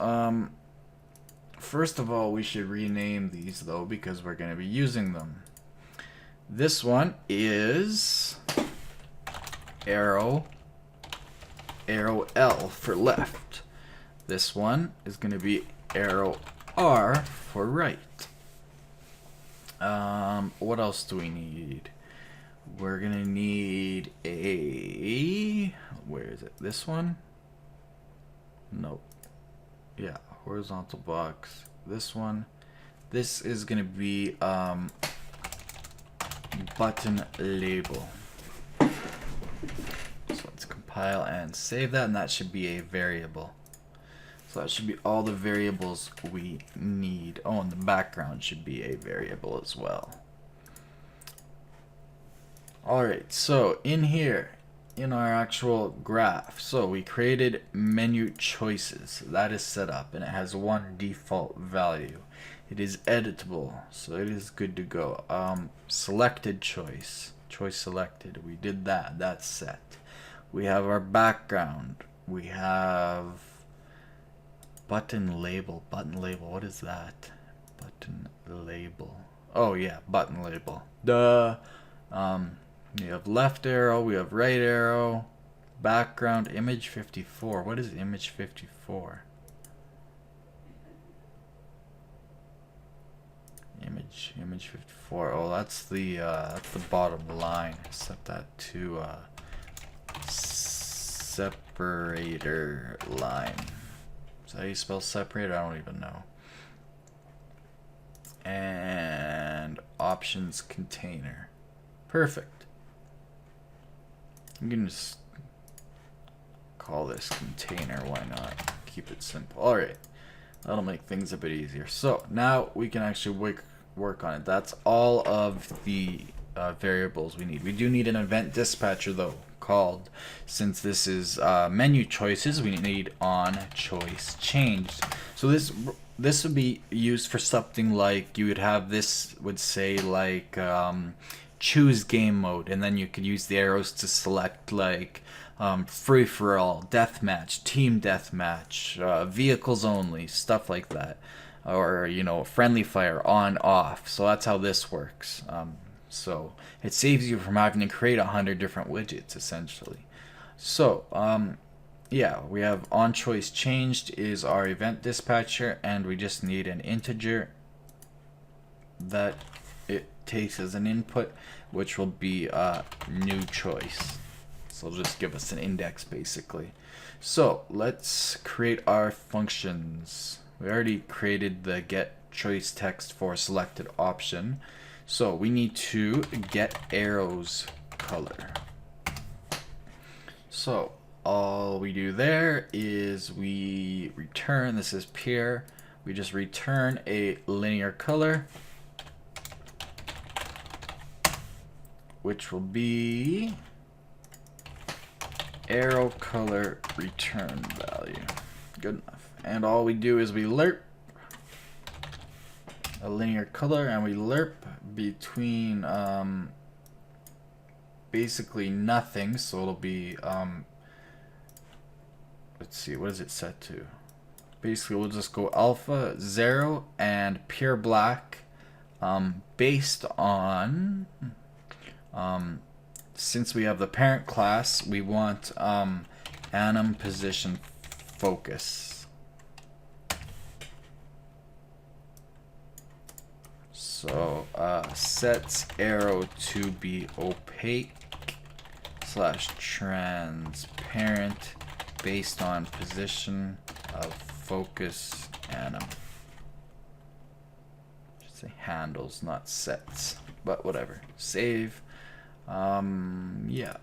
First of all, we should rename these though, because we're going to be using them. This one is arrow L for left. This one is going to be arrow R for right. What else do we need? We're going to need a, where is it? This one? Nope. Yeah, horizontal box. This one. This is going to be button label. So let's compile and save that, and that should be a variable. So that should be all the variables we need. Oh, and the background should be a variable as well. Alright, so in here, in our actual graph, so we created menu choices. That is set up, and it has one default value. It is editable, so it is good to go. Selected choice selected, we did that, that's set. We have our background, we have button label, what is that? Button label, oh yeah, button label, duh. We have left arrow, we have right arrow, background, image 54, what is image 54? Image 54. Oh, that's the bottom line. Set that to separator line. Is that how you spell separator? I don't even know. And options container. Perfect. I'm gonna just call this container. Why not? Keep it simple. All right. That'll make things a bit easier. So now we can actually work on it. That's all of the variables we need. We do need an event dispatcher though, called, since this is menu choices, we need on choice changed. So this would be used for something like, you would have this would say like choose game mode, and then you could use the arrows to select like free for all, deathmatch, team deathmatch, vehicles only, stuff like that, or you know, friendly fire, on, off. So that's how this works. So it saves you from having to create 100 different widgets essentially. So yeah, we have on choice changed is our event dispatcher, and we just need an integer that it takes as an input, which will be new choice. So it'll just give us an index basically. So let's create our functions. We already created the get choice text for selected option. So we need to get arrows color. So all we do there is we return, this is pure, we just return a linear color, which will be arrow color return value. Good enough. And all we do is we lerp a linear color, and we lerp between basically nothing, so it'll be let's see, what is it set to? Basically we'll just go alpha 0 and pure black, based on since we have the parent class, we want anim position focus. So sets arrow to be opaque / transparent based on position of focus anim. Should say handles, not sets, but whatever. Save. Yeah.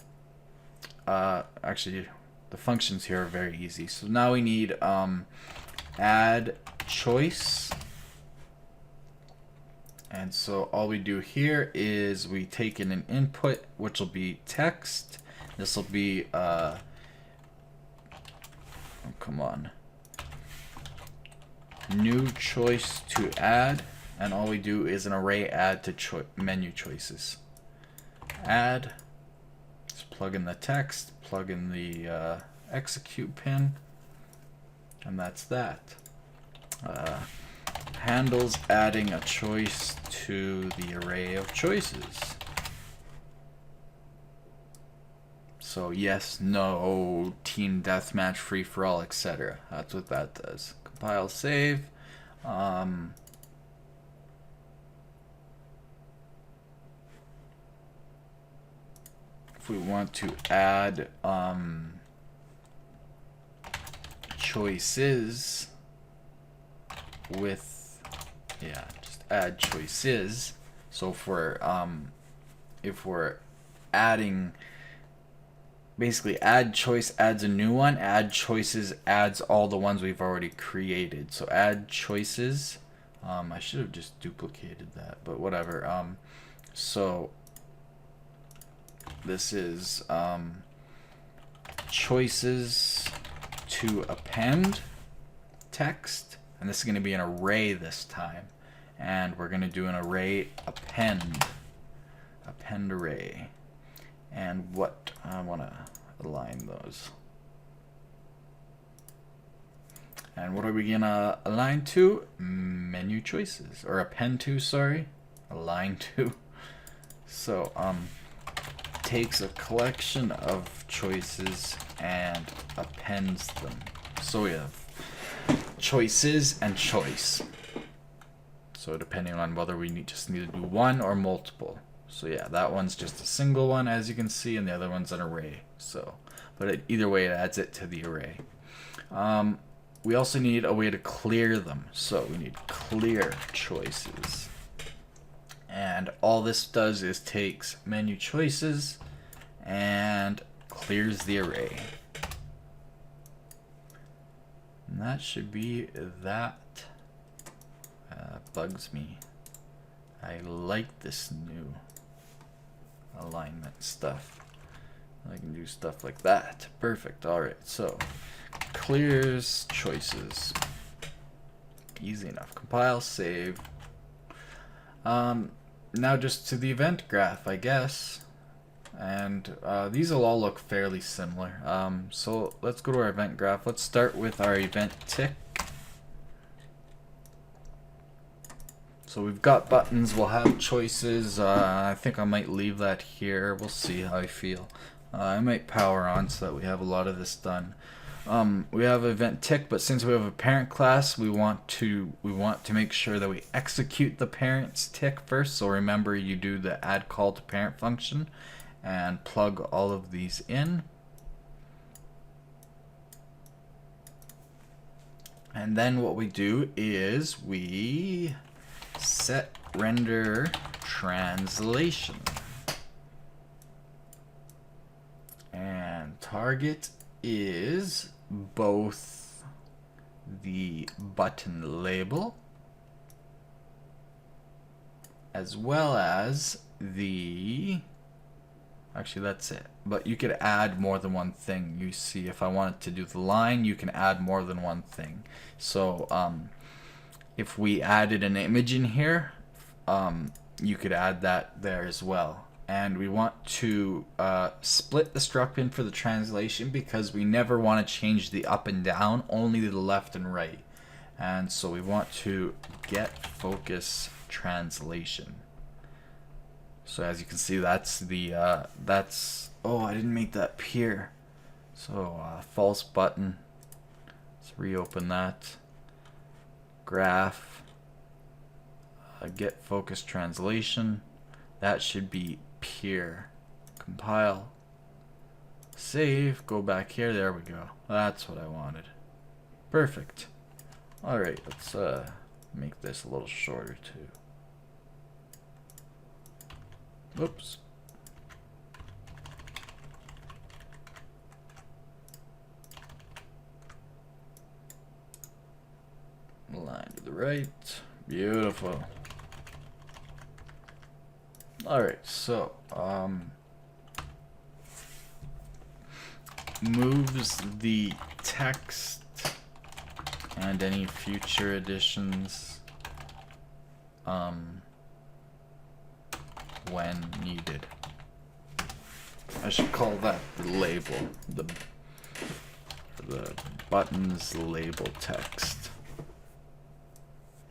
Actually, the functions here are very easy. So now we need add choice. And so all we do here is we take in an input, which will be text. This will be, oh, come on, new choice to add. And all we do is an array add to menu choices. Add, just plug in the text, plug in the execute pin, and that's that. Handles adding a choice to the array of choices. So yes, no, team deathmatch, free for all, etc. That's what that does. Compile, save. If we want to add choices with, yeah, just add choices. So if we're adding, basically add choice adds a new one, add choices adds all the ones we've already created. So add choices, I should have just duplicated that, but whatever. So this is choices to append text, and this is going to be an array this time, and we're going to do an array append array. And what I want to align those, and what are we going to align to? Menu choices, or append to, sorry, align to. So takes a collection of choices and appends them. So we have choices and choice. So depending on whether we just need to do one or multiple. So yeah, that one's just a single one, as you can see, and the other one's an array. So, but either way, it adds it to the array. We also need a way to clear them. So we need clear choices. And all this does is takes menu choices and clears the array. And that should be that. Bugs me. I like this new alignment stuff. I can do stuff like that. Perfect. Alright, so clears choices. Easy enough. Compile, save. Now just to the event graph, I guess. And these will all look fairly similar. So let's go to our event graph. Let's start with our event tick. So we've got buttons, we'll have choices. I think I might leave that here. We'll see how I feel. I might power on so that we have a lot of this done. We have event tick, but since we have a parent class, we want to make sure that we execute the parent's tick first. So remember, you do the add call to parent function and plug all of these in. And then what we do is we set render translation, and target is both the button label as well as the Actually, that's it. But you could add more than one thing. You see, if I wanted to do the line, you can add more than one thing. So if we added an image in here, you could add that there as well. And we want to split the struct bin for the translation because we never want to change the up and down, only the left and right. And so we want to get focus translation. So as you can see, that's the oh, I didn't make that peer. So false button. Let's reopen that. Graph. Get focus translation. That should be peer. Compile. Save. Go back here. There we go. That's what I wanted. Perfect. All right. Let's make this a little shorter too. Oops. Line to the right. Beautiful. Alright, so moves the text and any future additions when needed. I should call that the label, the buttons label text.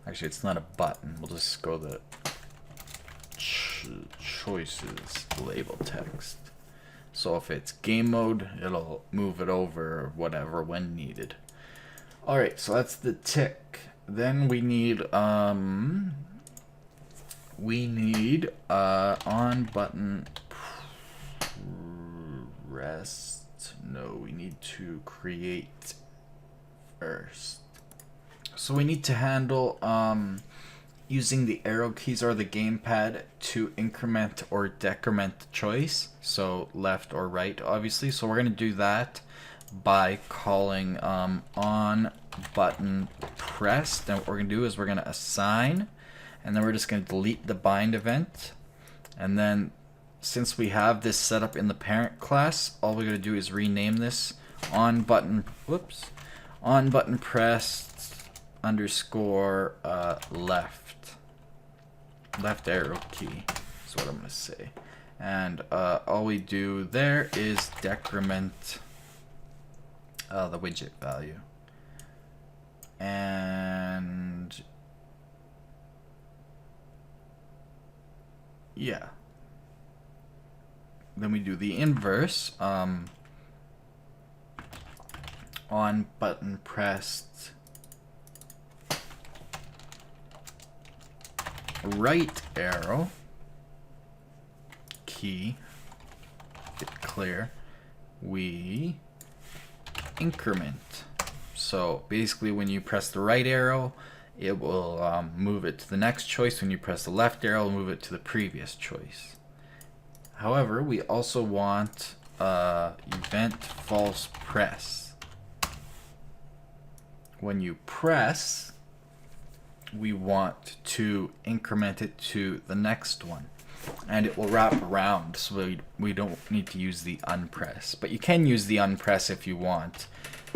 Actually, it's not a button. We'll just go the choices label text. So if it's game mode, it'll move it over or whatever when needed. All right, so that's the tick. Then we need on button pressed. No, we need to create first. So we need to handle using the arrow keys or the gamepad to increment or decrement the choice. So left or right, obviously. So we're going to do that by calling on button pressed. And what we're going to do is we're going to assign, and then we're just going to delete the bind event. And then since we have this set up in the parent class, all we're going to do is rename this on button pressed underscore left arrow key is what I'm going to say. And all we do there is decrement the widget value. And yeah. Then we do the inverse. On button pressed right arrow key, hit clear, we increment. So basically when you press the right arrow, it will move it to the next choice. When you press the left arrow, it'll move it to the previous choice. However, we also want event false press. When you press, we want to increment it to the next one, and it will wrap around, so we don't need to use the unpress. But you can use the unpress if you want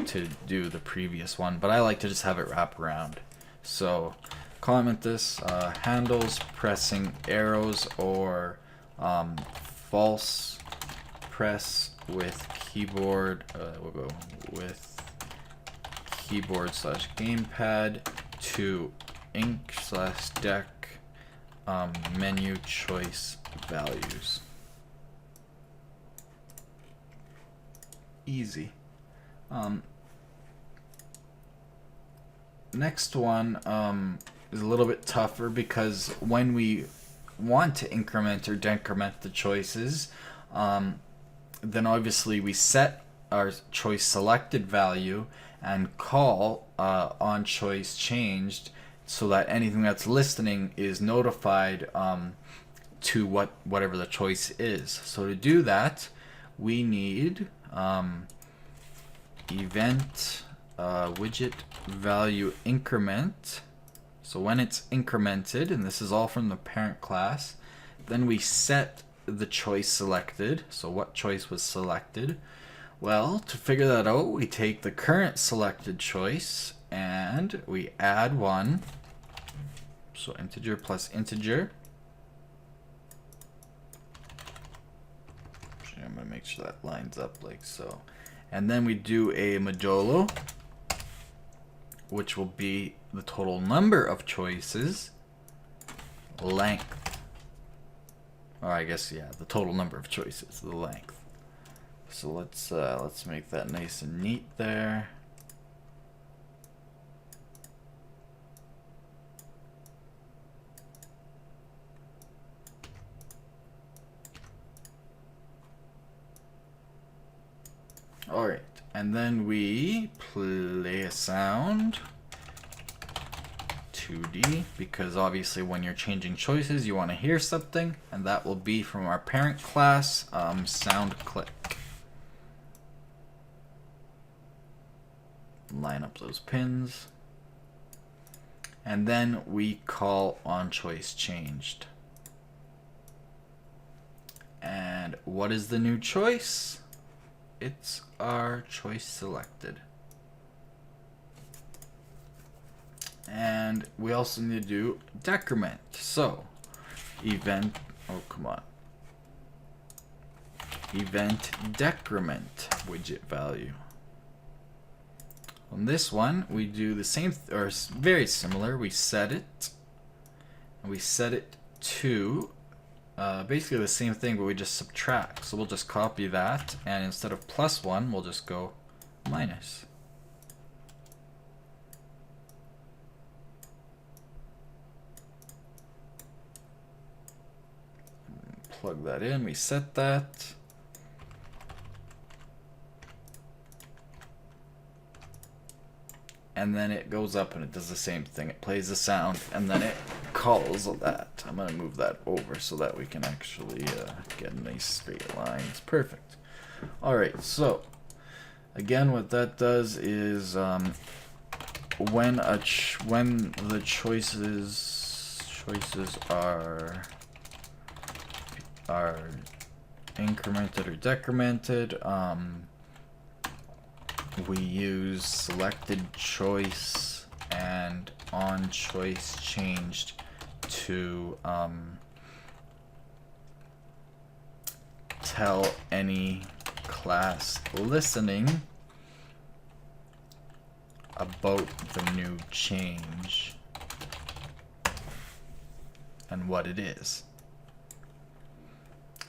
to do the previous one, but I like to just have it wrap around. So comment this, handles pressing arrows or false press with keyboard, we'll go with keyboard / gamepad to inc/dec menu choice values. Easy. Next one is a little bit tougher because when we want to increment or decrement the choices, then obviously we set our choice selected value and call on choice changed, so that anything that's listening is notified to whatever the choice is. So to do that, we need event widget value increment. So when it's incremented, and this is all from the parent class, then we set the choice selected. So what choice was selected? Well, to figure that out, we take the current selected choice and we add 1. So integer plus integer. Actually, I'm going to make sure that lines up like so. And then we do a modulo, which will be the total number of choices, length. Or I guess, yeah, the total number of choices, the length. So let's make that nice and neat there. All right, and then we play a sound. 2D, because obviously when you're changing choices you want to hear something, and that will be from our parent class, sound click. Line up those pins, and then we call on choice changed. And what is the new choice? It's our choice selected. And we also need to do decrement. So event, oh come on, event decrement widget value. On this one we do the same or very similar. We set it, and we set it to basically the same thing, but we just subtract. So we'll just copy that, and instead of +1 we'll just go minus. Plug that in, we set that. And then it goes up and it does the same thing. It plays the sound and then it calls that. I'm going to move that over so that we can actually get nice straight lines. Perfect. Alright, so again what that does is when the choices are incremented or decremented, we use selected choice and on choice changed to tell any class listening about the new change and what it is.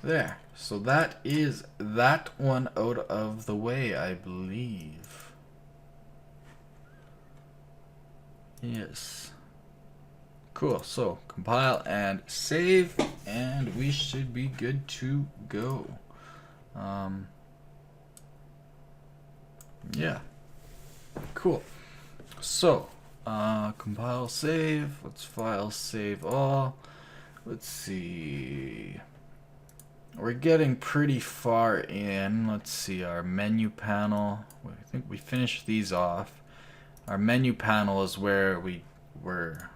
There. So that is that one out of the way, I believe. Yes. Cool. So compile and save, and we should be good to go. Yeah. Cool. So compile, save. Let's file, save all. Let's see. We're getting pretty far in. Let's see, our menu panel. I think we finished these off. Our menu panel is where we were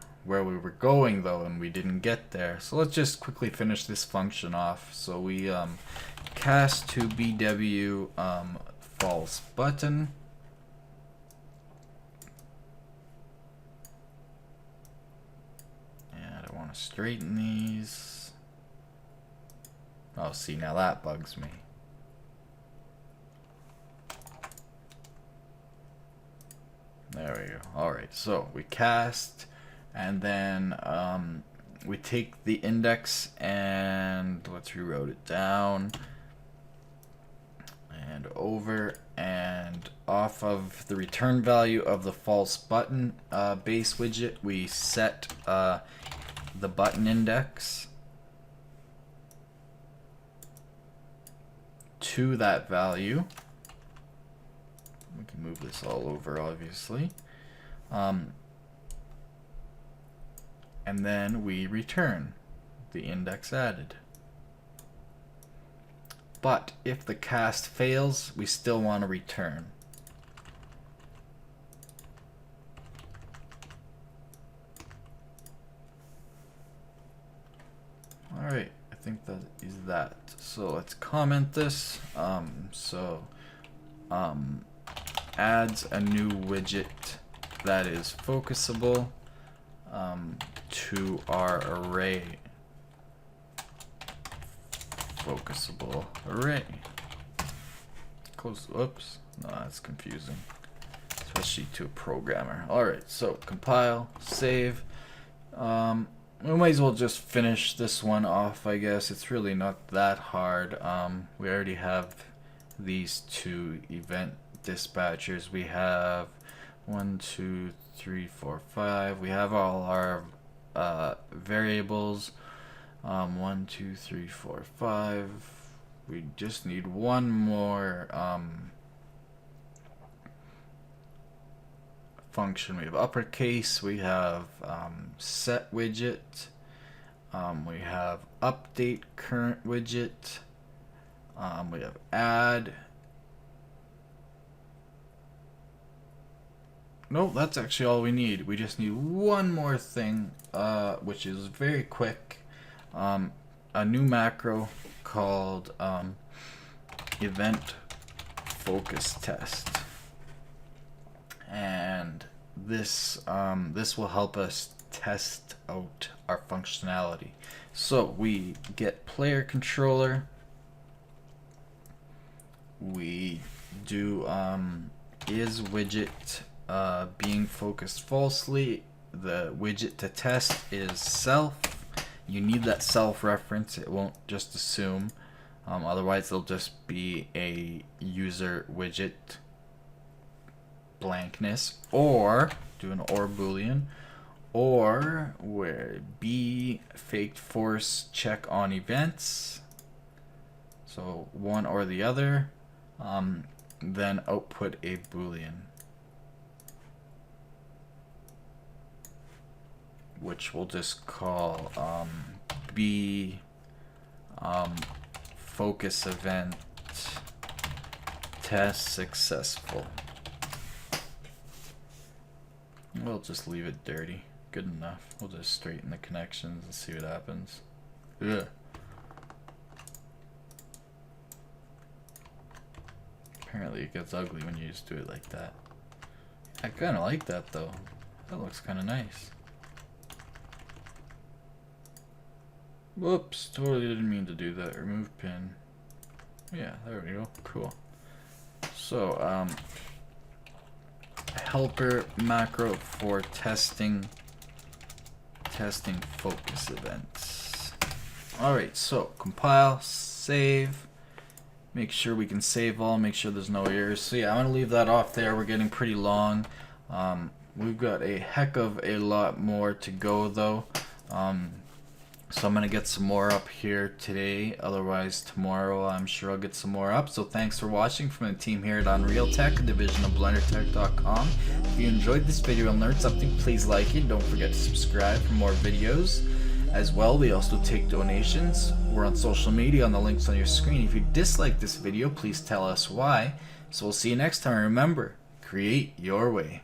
going though, and we didn't get there. So let's just quickly finish this function off. So we cast to BW false button. And I want to straighten these. Oh, see, now that bugs me. There we go. Alright, so we cast, and then we take the index and let's reroute it down and over, and off of the return value of the false button base widget, we set the button index to that value. We can move this all over, obviously. And then we return the index added. But if the cast fails, we still want to return. Alright, I think that is that. that. So let's comment this. Adds a new widget that is focusable to our array. Focusable array. Close. Whoops. No, that's confusing, especially to a programmer. Alright, so compile, save. We might as well just finish this one off, I guess. It's really not that hard. We already have these two event dispatchers. We have 1, 2, 3, 4, 5. We have all our variables. 1, 2, 3, 4, 5. We just need one more function. We have uppercase. We have set widget. We have update current widget. We have add. No, that's actually all we need. We just need one more thing, which is very quick. A new macro called event focus test, and this will help us test out our functionality. So we get player controller. We do is widget being focused falsely. The widget to test is self. You need that self reference. It won't just assume. Otherwise, it'll just be a user widget blankness, or do an or boolean, or where b faked force check on events. So one or the other. Then output a boolean, which we'll just call b focus event test successful. We'll just leave it dirty. Good enough. We'll just straighten the connections and see what happens. Ugh. Apparently it gets ugly when you just do it like that. I kind of like that though. That looks kind of nice. Whoops, totally didn't mean to do that. Remove pin. Yeah, there we go. Cool. So, helper macro for testing focus events. Alright, so compile, save. Make sure we can save all, make sure there's no errors. So yeah, I'm gonna leave that off there. We're getting pretty long. We've got a heck of a lot more to go though. So I'm gonna get some more up here today. Otherwise tomorrow I'm sure I'll get some more up. So thanks for watching from the team here at UnrealTek, a division of BlenderTek.com. If you enjoyed this video and learned something, please like it. Don't forget to subscribe for more videos. As well, we also take donations. We're on social media on the links on your screen. If you dislike this video, please tell us why. So we'll see you next time. Remember, create your way.